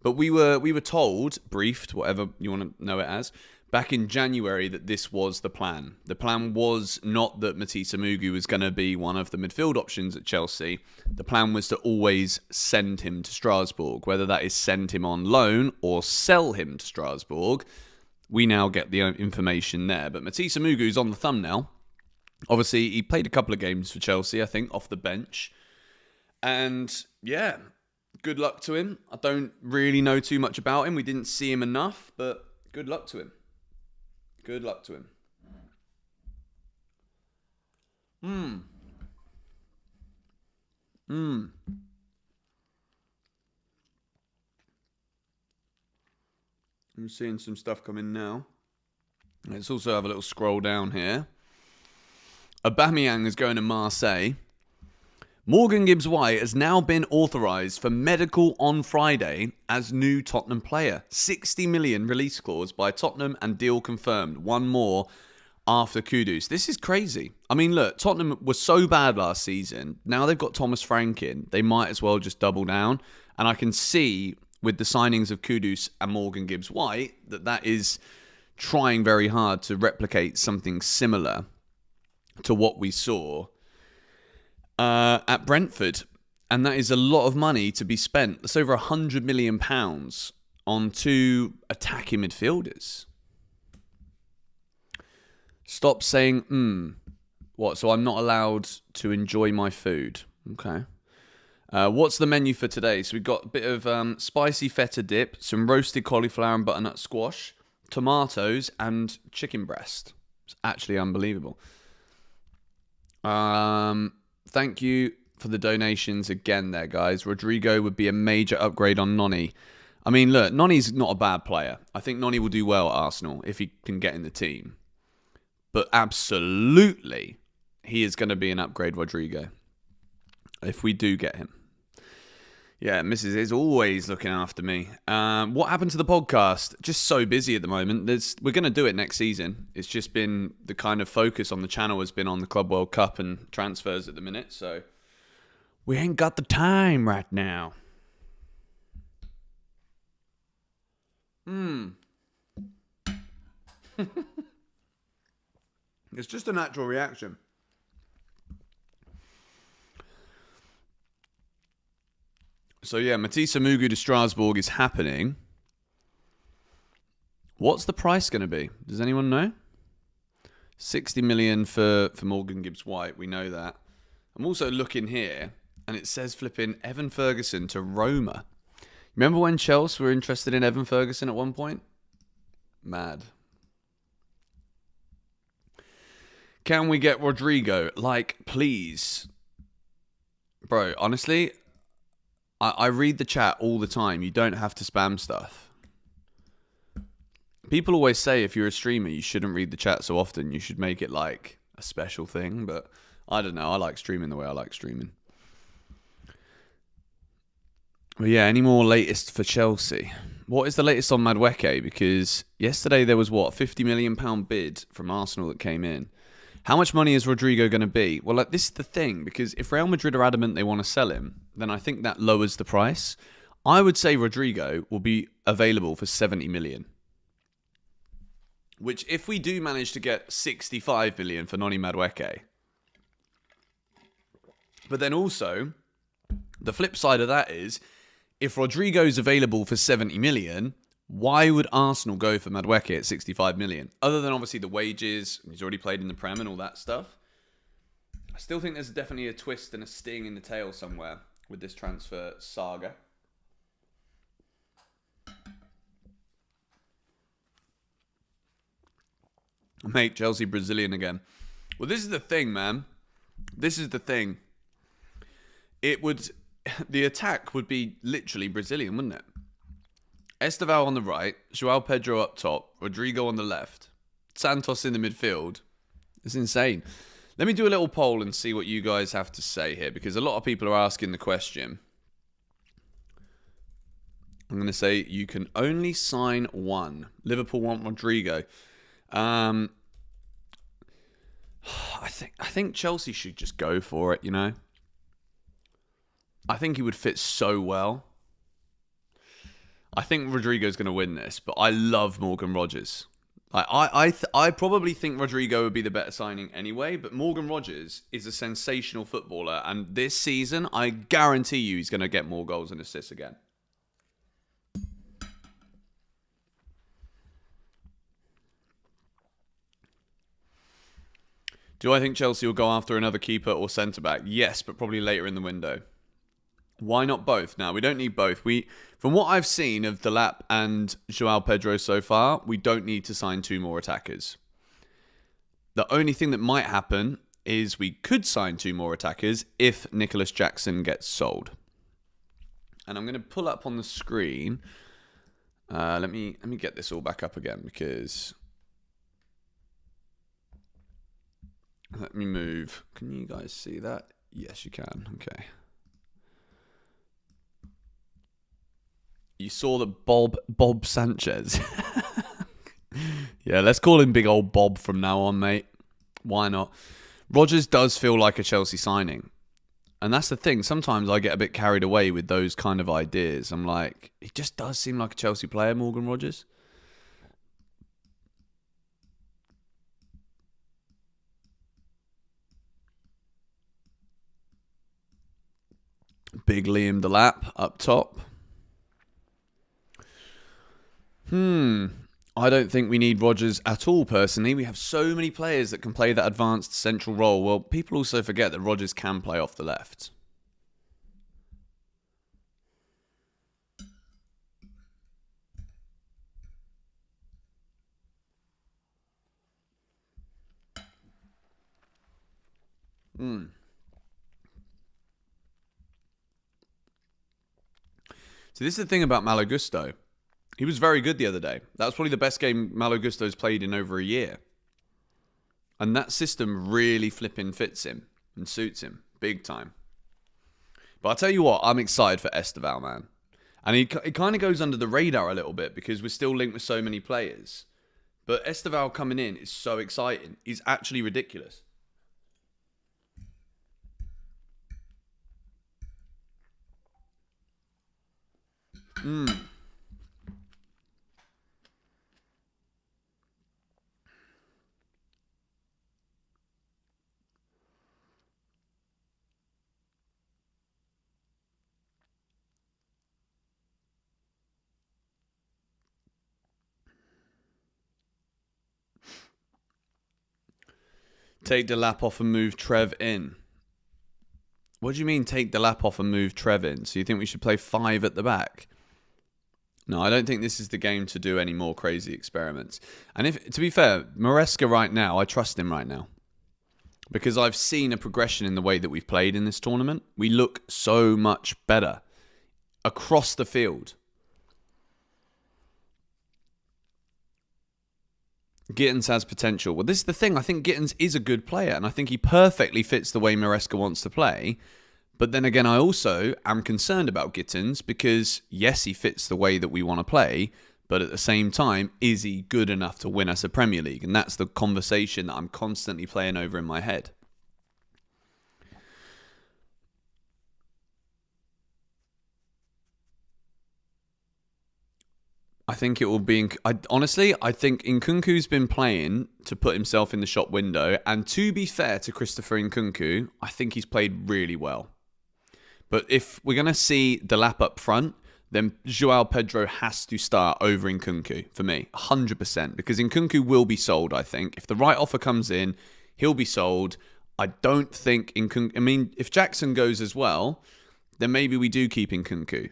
But we were told, briefed, whatever you want to know it as, back in January that this was the plan. The plan was not that Matisse Mugu was going to be one of the midfield options at Chelsea. The plan was to always send him to Strasbourg, whether that is send him on loan or sell him to Strasbourg. We now get the information there. But Matisse Mugu is on the thumbnail. Obviously, he played a couple of games for Chelsea, I think, off the bench. And yeah, good luck to him. I don't really know too much about him. We didn't see him enough, but good luck to him. Good luck to him. I'm seeing some stuff come in now. Let's also have a little scroll down here. Aubameyang is going to Marseille. Morgan Gibbs-White has now been authorised for medical on Friday as new Tottenham player. 60 million release clause by Tottenham and deal confirmed. One more after Kudus. This is crazy. I mean, look, Tottenham was so bad last season. Now they've got Thomas Frank in. They might as well just double down. And I can see with the signings of Kudus and Morgan Gibbs-White that is trying very hard to replicate something similar to what we saw at Brentford. And that is a lot of money to be spent. That's over £100 million on two attacking midfielders. Stop saying, What? So I'm not allowed to enjoy my food. Okay. What's the menu for today? So we've got a bit of spicy feta dip, some roasted cauliflower and butternut squash, tomatoes, and chicken breast. It's actually unbelievable. Thank you for the donations again there, guys. Rodrygo would be a major upgrade on Noni. I mean, look, Noni's not a bad player. I think Noni will do well at Arsenal if he can get in the team. But absolutely, he is going to be an upgrade, Rodrygo, if we do get him. Yeah, Mrs. is always looking after me. What happened to the podcast? Just so busy at the moment. We're going to do it next season. It's just been the kind of focus on the channel has been on the Club World Cup and transfers at the minute. So we ain't got the time right now. It's just a natural reaction. So yeah, Matisse Mugu to Strasbourg is happening. What's the price going to be? Does anyone know? 60 million for Morgan Gibbs-White. We know that. I'm also looking here, and it says flipping Evan Ferguson to Roma. Remember when Chelsea were interested in Evan Ferguson at one point? Mad. Can we get Rodrygo? Like, please. Bro, honestly, I read the chat all the time. You don't have to spam stuff. People always say if you're a streamer, you shouldn't read the chat so often. You should make it like a special thing. But I don't know. I like streaming the way I like streaming. But yeah, any more latest for Chelsea? What is the latest on Madueke? Because yesterday there was, what, £50 million bid from Arsenal that came in. How much money is Rodrygo going to be? Well, like, this is the thing, because if Real Madrid are adamant they want to sell him, then I think that lowers the price. I would say Rodrygo will be available for 70 million. Which, if we do manage to get 65 million for Noni Madueke, but then also, the flip side of that is, if Rodrygo's available for 70 million, why would Arsenal go for Madueke at 65 million? Other than obviously the wages, he's already played in the Prem and all that stuff. I still think there's definitely a twist and a sting in the tail somewhere with this transfer saga. Mate, Chelsea Brazilian again. Well, this is the thing, man. This is the thing. The attack would be literally Brazilian, wouldn't it? Esteval on the right, João Pedro up top, Rodrygo on the left, Santos in the midfield. It's insane. Let me do a little poll and see what you guys have to say here, because a lot of people are asking the question. I'm going to say you can only sign one. Liverpool want Rodrygo. I think Chelsea should just go for it, you know. I think he would fit so well. I think Rodrygo's going to win this, but I love Morgan Rogers. I probably think Rodrygo would be the better signing anyway, but Morgan Rogers is a sensational footballer, and this season, I guarantee you he's going to get more goals and assists again. Do I think Chelsea will go after another keeper or centre-back? Yes, but probably later in the window. Why not both? Now, we don't need both. From what I've seen of Delap and João Pedro so far, we don't need to sign 2 more attackers. The only thing that might happen is we could sign 2 more attackers if Nicholas Jackson gets sold. And I'm going to pull up on the screen. Let me get this all back up again because... Let me move. Can you guys see that? Yes, you can. Okay. You saw that Bob Sanchez. Yeah, let's call him Big Old Bob from now on, mate. Why not? Rodgers does feel like a Chelsea signing. And that's the thing. Sometimes I get a bit carried away with those kind of ideas. I'm like, he just does seem like a Chelsea player, Morgan Rodgers. Big Liam Delap up top. I don't think we need Rodgers at all, personally. We have so many players that can play that advanced central role. Well, people also forget that Rodgers can play off the left. So this is the thing about Malo Gusto. He was very good the other day. That was probably the best game Malo Gusto's played in over a year. And that system really flipping fits him and suits him big time. But I'll tell you what, I'm excited for Esteval, man. And it kind of goes under the radar a little bit because we're still linked with so many players. But Esteval coming in is so exciting. He's actually ridiculous. Take Delap off and move Trev in. What do you mean take Delap off and move Trev in? So you think we should play 5 at the back? No, I don't think this is the game to do any more crazy experiments. And if, to be fair, Maresca right now, I trust him right now. Because I've seen a progression in the way that we've played in this tournament. We look so much better across the field. Gittins has potential. Well, this is the thing. I think Gittins is a good player, and I think he perfectly fits the way Maresca wants to play. But then again, I also am concerned about Gittins because, yes, he fits the way that we want to play, but at the same time, is he good enough to win us a Premier League? And that's the conversation that I'm constantly playing over in my head. I think it will be... honestly, I think Nkunku's been playing to put himself in the shop window. And to be fair to Christopher Nkunku, I think he's played really well. But if we're going to see Delap up front, then João Pedro has to start over Nkunku for me, 100%. Because Nkunku will be sold, I think. If the right offer comes in, he'll be sold. I don't think Nkunku... I mean, if Jackson goes as well, then maybe we do keep Nkunku.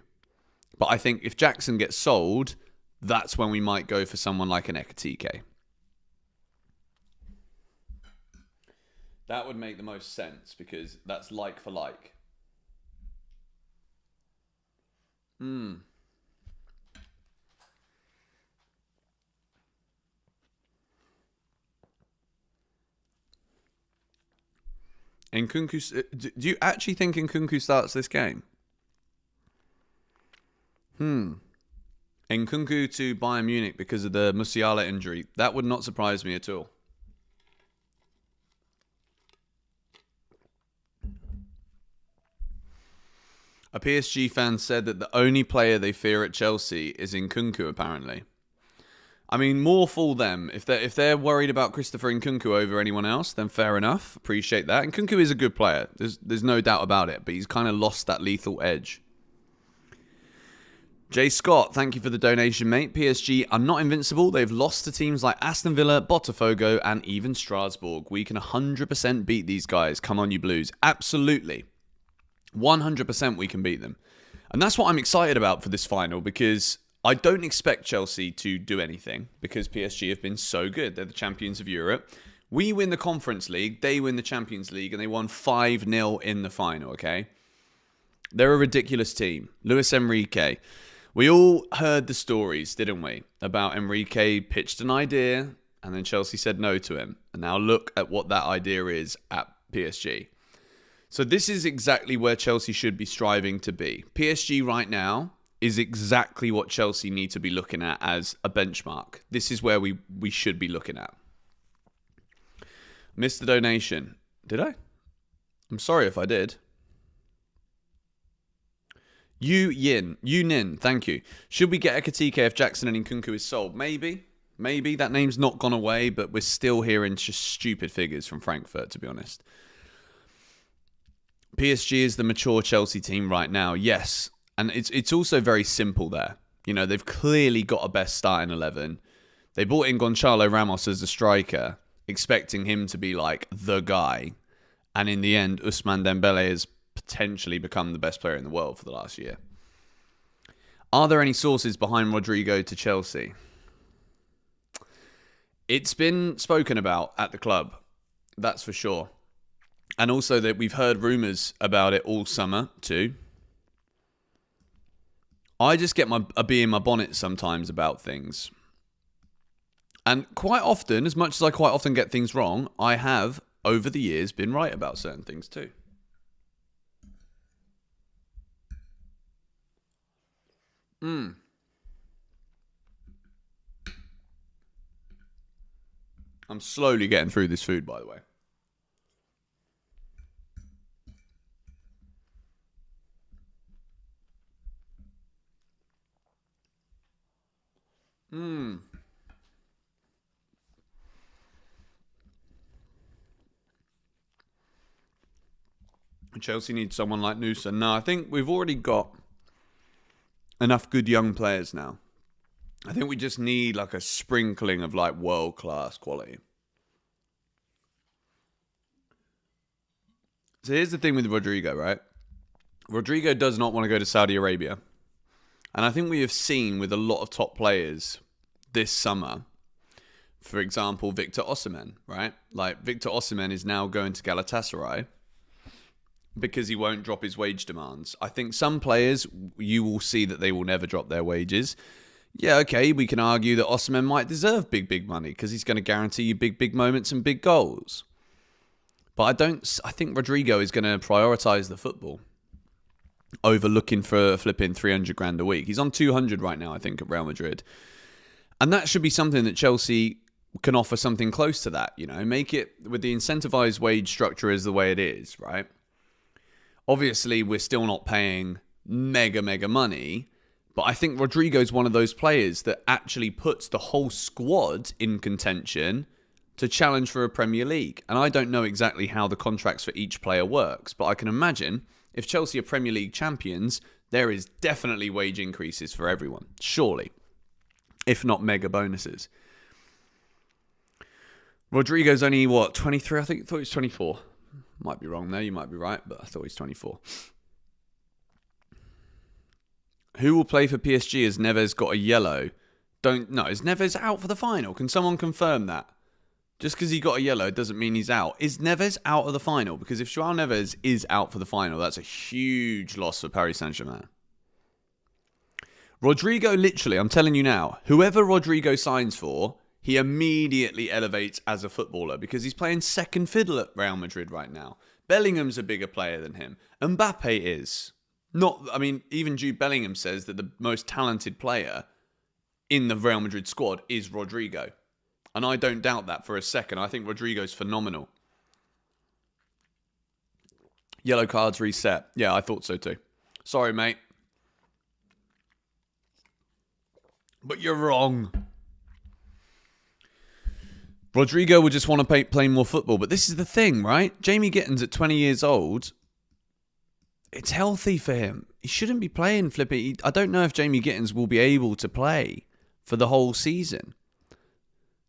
But I think if Jackson gets sold... that's when we might go for someone like an Ekatike. That would make the most sense because that's like for like. Nkunku, do you actually think Nkunku starts this game? Nkunku to Bayern Munich because of the Musiala injury. That would not surprise me at all. A PSG fan said that the only player they fear at Chelsea is Nkunku, apparently. I mean, more fool them. If they're worried about Christopher Nkunku over anyone else, then fair enough. Appreciate that. And Nkunku is a good player. There's no doubt about it. But he's kind of lost that lethal edge. Jay Scott, thank you for the donation, mate. PSG are not invincible. They've lost to teams like Aston Villa, Botafogo, and even Strasbourg. We can 100% beat these guys. Come on, you Blues. Absolutely. 100% we can beat them. And that's what I'm excited about for this final, because I don't expect Chelsea to do anything because PSG have been so good. They're the champions of Europe. We win the Conference League, they win the Champions League, and they won 5-0 in the final, okay? They're a ridiculous team. Luis Enrique. We all heard the stories, didn't we? About Enrique pitched an idea, and then Chelsea said no to him. And now look at what that idea is at PSG. So this is exactly where Chelsea should be striving to be. PSG right now is exactly what Chelsea need to be looking at as a benchmark. This is where we should be looking at. Missed the donation. Did I? I'm sorry if I did. Yu Nin, thank you. Should we get Ekitike if Jackson and Nkunku is sold? Maybe. That name's not gone away, but we're still hearing just stupid figures from Frankfurt, to be honest. PSG is the mature Chelsea team right now, yes. And it's also very simple there. You know, they've clearly got a best starting 11. They brought in Gonçalo Ramos as a striker, expecting him to be like the guy. And in the end, Ousmane Dembele has potentially become the best player in the world for the last year. Are there any sources behind Rodrygo to Chelsea? It's been spoken about at the club, that's for sure. And also that we've heard rumours about it all summer too. I just get a bee in my bonnet sometimes about things. And quite often, as much as I quite often get things wrong, I have, over the years, been right about certain things too. I'm slowly getting through this food, by the way. Chelsea needs someone like Nusa. No, I think we've already got enough good young players now. I think we just need like a sprinkling of like world-class quality. So here's the thing with Rodrygo, right? Rodrygo does not want to go to Saudi Arabia. And I think we have seen with a lot of top players this summer, for example, Victor Osimhen, right? Like Victor Osimhen is now going to Galatasaray because he won't drop his wage demands. I think some players, you will see that they will never drop their wages. Yeah, okay, we can argue that Osimhen might deserve big money because he's going to guarantee you big moments and big goals. But I think Rodrygo is going to prioritise the football over looking for flipping 300 grand a week. He's on 200 right now, I think, at Real Madrid. And that should be something that Chelsea can offer something close to that, you know, make it with the incentivized wage structure is the way it is, right? Obviously, we're still not paying mega money, but I think Rodrygo's one of those players that actually puts the whole squad in contention to challenge for a Premier League. And I don't know exactly how the contracts for each player works, but I can imagine if Chelsea are Premier League champions, there is definitely wage increases for everyone, surely, if not mega bonuses. Rodrygo's only, 23? I thought he was 24. Might be wrong there, you might be right, but I thought he's 24. Who will play for PSG as Neves got a yellow? Is Neves out for the final? Can someone confirm that? Just because he got a yellow doesn't mean he's out. Is Neves out of the final? Because if João Neves is out for the final, that's a huge loss for Paris Saint-Germain. Rodrygo, literally, I'm telling you now, whoever Rodrygo signs for, he immediately elevates as a footballer because he's playing second fiddle at Real Madrid right now. Bellingham's a bigger player than him. Mbappe is. Even Jude Bellingham says that the most talented player in the Real Madrid squad is Rodrygo. And I don't doubt that for a second. I think Rodrygo's phenomenal. Yellow cards reset. Yeah, I thought so too. Sorry, mate. But you're wrong. Rodrygo would just want to play more football. But this is the thing, right? Jamie Gittins at 20 years old, it's healthy for him. He shouldn't be playing flipping. I don't know if Jamie Gittins will be able to play for the whole season.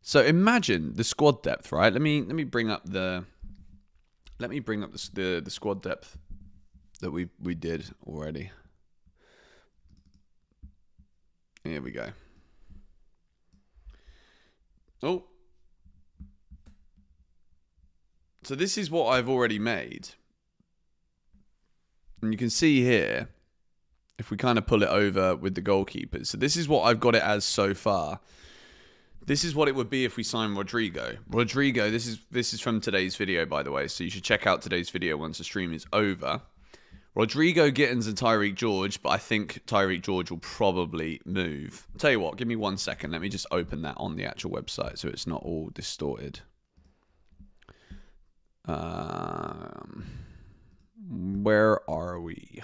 So imagine the squad depth, right? Let me bring up the squad depth that we did already. Here we go. Oh. So this is what I've already made. And you can see here, if we kind of pull it over with the goalkeepers. So this is what I've got it as so far. This is what it would be if we sign Rodrygo. Rodrygo, this is from today's video, by the way. So you should check out today's video once the stream is over. Rodrygo, Gittins and Tyreek George, but I think Tyreek George will probably move. I'll tell you what, give me 1 second. Let me just open that on the actual website so it's not all distorted. Where are we?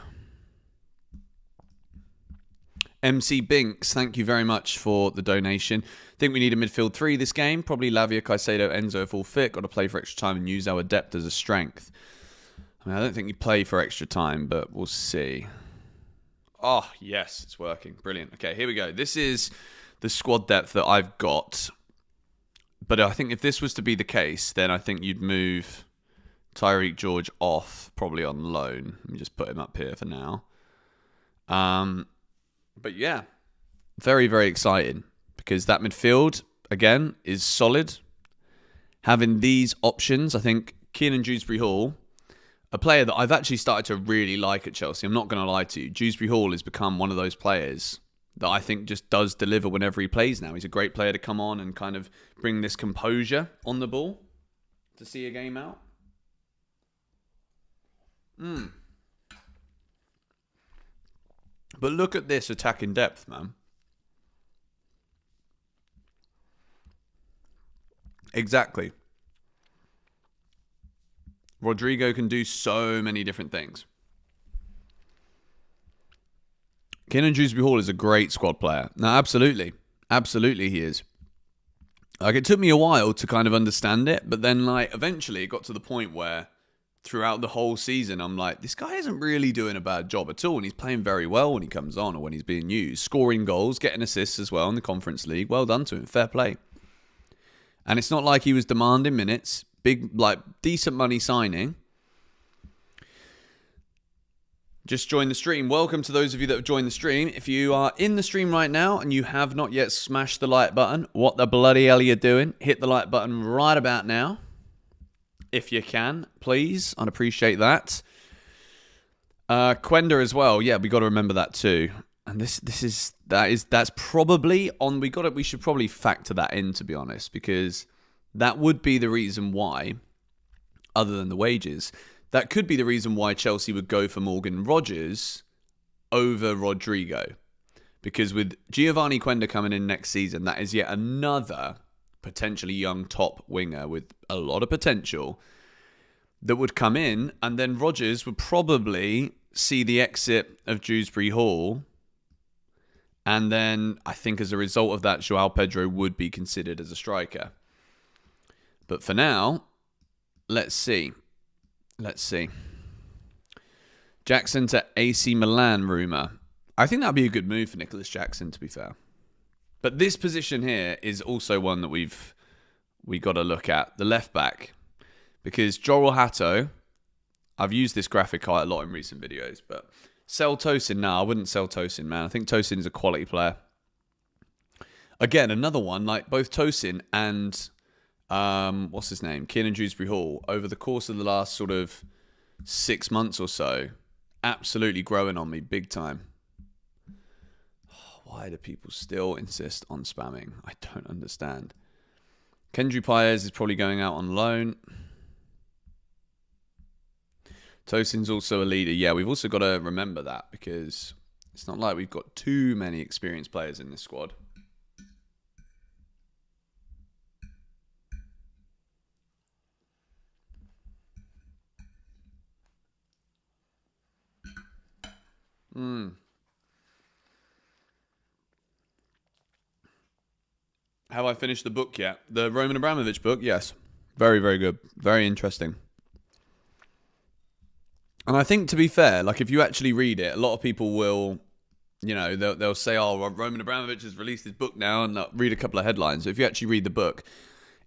MC Binks, thank you very much for the donation. Think we need a midfield 3 this game. Probably Lavia, Caicedo, Enzo if all fit. Got to play for extra time and use our depth as a strength. I mean, I don't think you play for extra time, but we'll see. Oh, yes, it's working. Brilliant. Okay, here we go. This is the squad depth that I've got. But I think if this was to be the case, then I think you'd move Tyreek George off, probably on loan. Let me just put him up here for now. But yeah, very, very exciting because that midfield, again, is solid. Having these options, I think Kiernan Dewsbury-Hall, a player that I've actually started to really like at Chelsea. I'm not going to lie to you. Dewsbury-Hall has become one of those players that I think just does deliver whenever he plays now. He's a great player to come on and kind of bring this composure on the ball to see a game out. But look at this attacking depth, man. Exactly. Rodrygo can do so many different things. Kiernan Dewsbury-Hall is a great squad player. No, absolutely. Absolutely he is. Like, it took me a while to kind of understand it, but then, like, eventually it got to the point where throughout the whole season, I'm like, this guy isn't really doing a bad job at all, and he's playing very well when he comes on or when he's being used. Scoring goals, getting assists as well in the Conference League. Well done to him. Fair play. And it's not like he was demanding minutes. Big, like, decent money signing. Just joined the stream. Welcome to those of you that have joined the stream. If you are in the stream right now and you have not yet smashed the like button, what the bloody hell are you doing? Hit the like button right about now. If you can, please. I'd appreciate that. Quenda as well. Yeah, we got to remember that too. And that's probably on. We should probably factor that in, to be honest, because that would be the reason why, other than the wages, that could be the reason why Chelsea would go for Morgan Rogers over Rodrygo. Because with Giovanni Quenda coming in next season, that is yet another potentially young top winger with a lot of potential that would come in, and then Rodgers would probably see the exit of Dewsbury-Hall, and then I think as a result of that, João Pedro would be considered as a striker. But for now, let's see. Jackson to AC Milan rumour. I think that'd be a good move for Nicholas Jackson, to be fair. But this position here is also one that we got to look at, the left back, because Joel Hatto, I've used this graphic quite a lot in recent videos, but sell Tosin now. I wouldn't sell Tosin, man. I think Tosin is a quality player. Again, another one like both Tosin and what's his name, Kiernan Dewsbury-Hall, over the course of the last sort of 6 months or so, absolutely growing on me big time. Why do people still insist on spamming? I don't understand. Kendry Paez is probably going out on loan. Tosin's also a leader. Yeah, we've also got to remember that because it's not like we've got too many experienced players in this squad. Have I finished the book yet? The Roman Abramovich book? Yes. Very, very good. Very interesting. And I think, to be fair, like if you actually read it, a lot of people will, they'll say, oh, Roman Abramovich has released his book now, and read a couple of headlines. So if you actually read the book,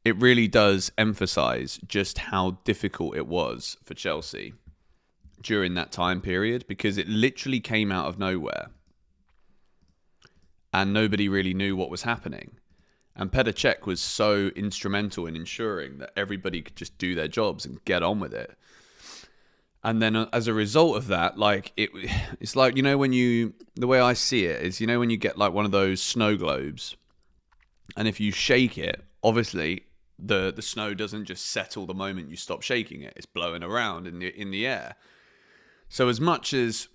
it really does emphasize just how difficult it was for Chelsea during that time period, because it literally came out of nowhere and nobody really knew what was happening. And Petr Cech was so instrumental in ensuring that everybody could just do their jobs and get on with it. And then as a result of that, like it's like, the way I see it is, when you get like one of those snow globes, and if you shake it, obviously the snow doesn't just settle the moment you stop shaking it. It's blowing around in the air. So as much as,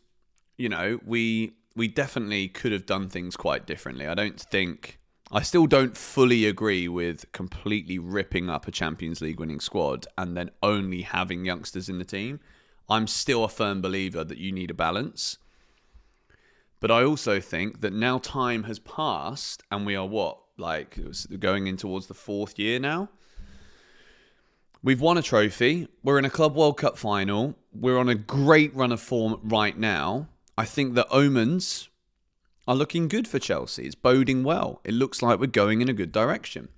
we definitely could have done things quite differently. I still don't fully agree with completely ripping up a Champions League winning squad and then only having youngsters in the team. I'm still a firm believer that you need a balance. But I also think that now time has passed and we are going in towards the 4th year now. We've won a trophy. We're in a Club World Cup final. We're on a great run of form right now. I think the omens are looking good for Chelsea. It's boding well. It looks like we're going in a good direction.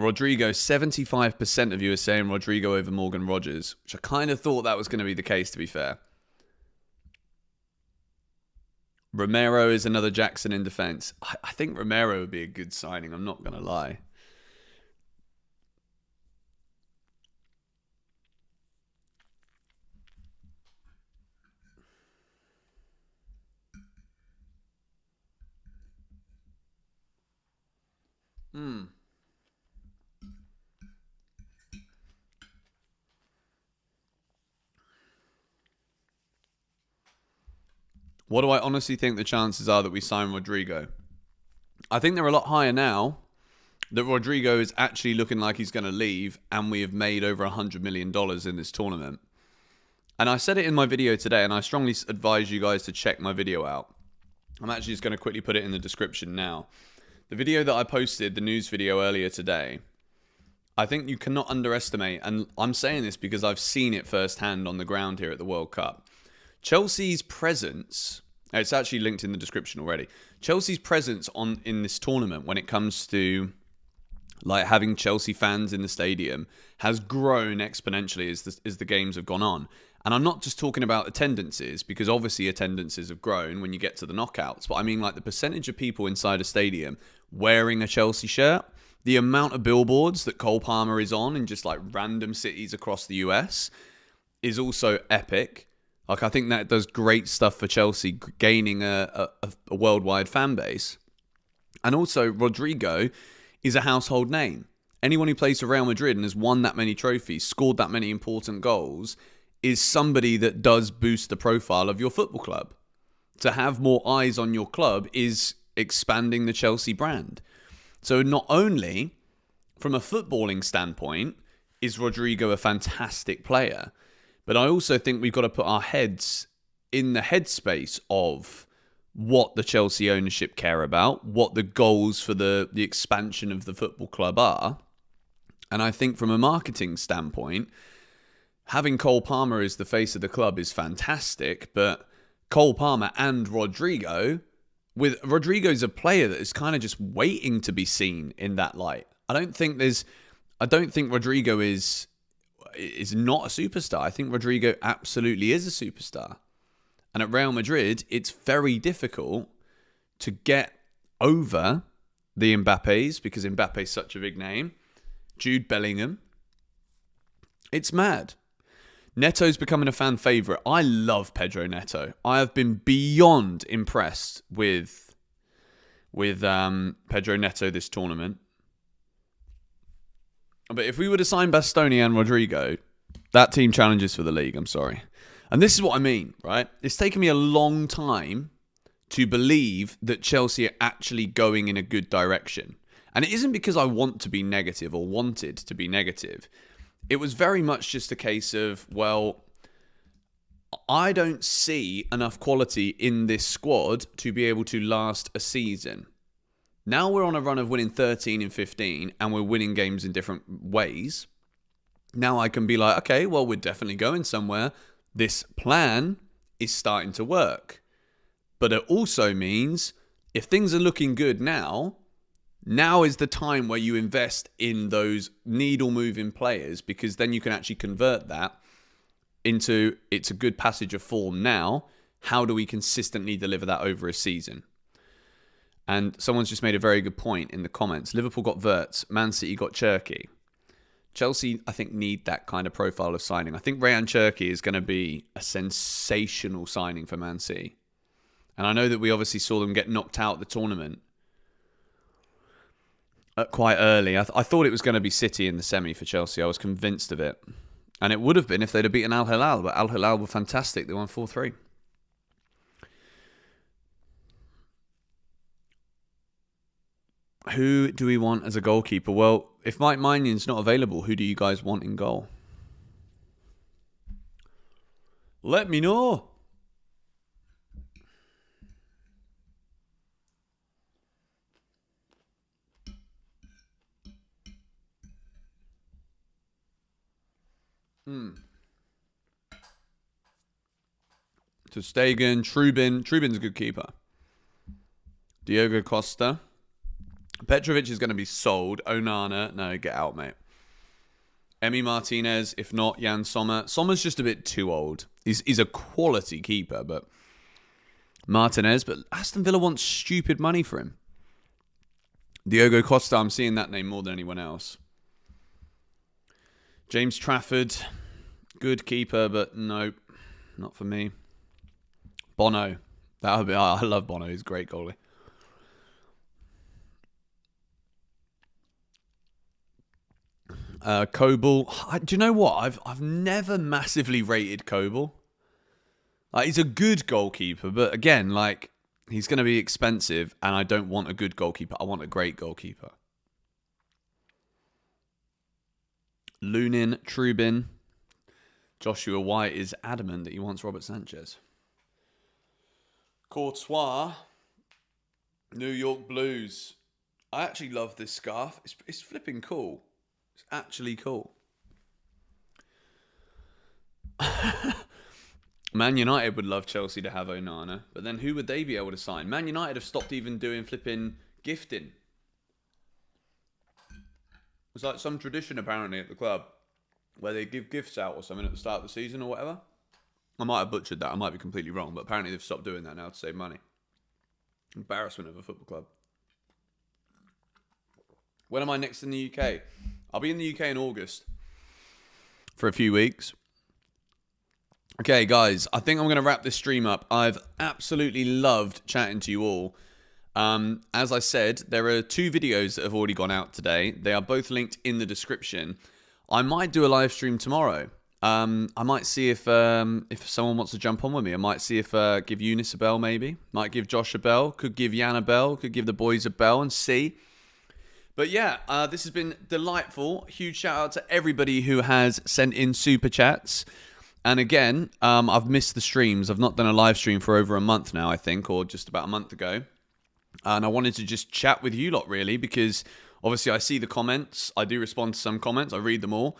Rodrygo, 75% of you are saying Rodrygo over Morgan Rogers, which I kind of thought that was going to be the case, to be fair. Romero is another Jackson in defence. I think Romero would be a good signing, I'm not going to lie. What do I honestly think the chances are that we sign Rodrygo? I think they're a lot higher now that Rodrygo is actually looking like he's going to leave and we have made over $100 million in this tournament. And I said it in my video today, and I strongly advise you guys to check my video out. I'm actually just going to quickly put it in the description now. The video that I posted, the news video earlier today, I think you cannot underestimate, and I'm saying this because I've seen it firsthand on the ground here at the World Cup. Chelsea's presence, it's actually linked in the description already. Chelsea's presence in this tournament when it comes to like having Chelsea fans in the stadium has grown exponentially as the games have gone on. And I'm not just talking about attendances, because obviously attendances have grown when you get to the knockouts, but I mean like the percentage of people inside a stadium wearing a Chelsea shirt, the amount of billboards that Cole Palmer is on in just like random cities across the US is also epic. Like I think that does great stuff for Chelsea, gaining a worldwide fan base. And also Rodrygo is a household name. Anyone who plays for Real Madrid and has won that many trophies, scored that many important goals, is somebody that does boost the profile of your football club. To have more eyes on your club is expanding the Chelsea brand. So not only from a footballing standpoint is Rodrygo a fantastic player, but I also think we've got to put our heads in the headspace of what the Chelsea ownership care about, what the goals for the expansion of the football club are. And I think from a marketing standpoint, having Cole Palmer as the face of the club is fantastic, but Cole Palmer and Rodrygo, with Rodrygo's a player that is kind of just waiting to be seen in that light. I don't think Rodrygo is not a superstar. I think Rodrygo absolutely is a superstar. And at Real Madrid, it's very difficult to get over the Mbappés, because Mbappe's such a big name. Jude Bellingham. It's mad. Neto's becoming a fan favourite. I love Pedro Neto. I have been beyond impressed with Pedro Neto this tournament. But if we were to sign Bastoni and Rodrygo, that team challenges for the league, I'm sorry. And this is what I mean, right? It's taken me a long time to believe that Chelsea are actually going in a good direction. And it isn't because I want to be negative or wanted to be negative. It was very much just a case of, well, I don't see enough quality in this squad to be able to last a season. Now we're on a run of winning 13 and 15, and we're winning games in different ways. Now I can be like, okay, well, we're definitely going somewhere. This plan is starting to work. But it also means if things are looking good now is the time where you invest in those needle-moving players, because then you can actually convert that into it's a good passage of form now. How do we consistently deliver that over a season? And someone's just made a very good point in the comments. Liverpool got Wirtz, Man City got Cherky. Chelsea, I think, need that kind of profile of signing. I think Rayan Cherky is going to be a sensational signing for Man City. And I know that we obviously saw them get knocked out of the tournament quite early. I thought it was going to be City in the semi for Chelsea. I was convinced of it. And it would have been if they'd have beaten Al Hilal. But Al Hilal were fantastic. They won 4-3. Who do we want as a goalkeeper? Well, if Mike Maignan not available, who do you guys want in goal? Let me know. To Stegen, Trubin. Trubin's a good keeper. Diogo Costa. Petrovic is going to be sold. Onana, no, get out, mate. Emi Martinez, if not, Jan Sommer. Sommer's just a bit too old. He's a quality keeper, but Martinez. But Aston Villa wants stupid money for him. Diogo Costa, I'm seeing that name more than anyone else. James Trafford, good keeper, but no, not for me. Bono, that would be. I love Bono. He's a great goalie. Kobel. Do you know what? I've never massively rated Kobel. He's a good goalkeeper, but again, he's going to be expensive, and I don't want a good goalkeeper. I want a great goalkeeper. Lunin, Trubin. Joshua White is adamant that he wants Robert Sanchez. Courtois. New York Blues. I actually love this scarf. It's flipping cool. It's actually cool. Man United would love Chelsea to have Onana, but then who would they be able to sign? Man United have stopped even doing flipping gifting. It's like some tradition apparently at the club where they give gifts out or something at the start of the season or whatever. I might have butchered that. I might be completely wrong, but apparently they've stopped doing that now to save money. Embarrassment of a football club. When am I next in the UK? I'll be in the UK in August for a few weeks. Okay, guys, I think I'm going to wrap this stream up. I've absolutely loved chatting to you all. As I said, there are 2 videos that have already gone out today. They are both linked in the description. I might do a live stream tomorrow. I might see if someone wants to jump on with me. I might see if give Eunice a bell, maybe. Might give Josh a bell. Could give Jan a bell. Could give the boys a bell and see. But yeah, this has been delightful. Huge shout out to everybody who has sent in super chats. And again, I've missed the streams. I've not done a live stream for over a month now, I think, or just about a month ago. And I wanted to just chat with you lot, really, because obviously I see the comments. I do respond to some comments. I read them all.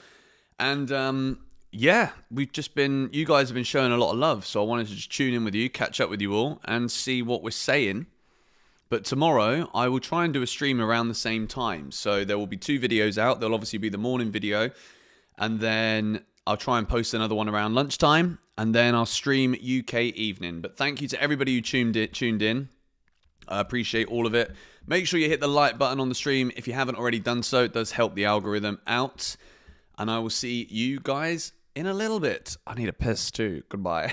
And yeah, you guys have been showing a lot of love. So I wanted to just tune in with you, catch up with you all, and see what we're saying. But tomorrow, I will try and do a stream around the same time. So there will be 2 videos out. There'll obviously be the morning video. And then I'll try and post another one around lunchtime. And then I'll stream UK evening. But thank you to everybody who tuned in. I appreciate all of it. Make sure you hit the like button on the stream if you haven't already done so. It does help the algorithm out. And I will see you guys in a little bit. I need a piss too. Goodbye.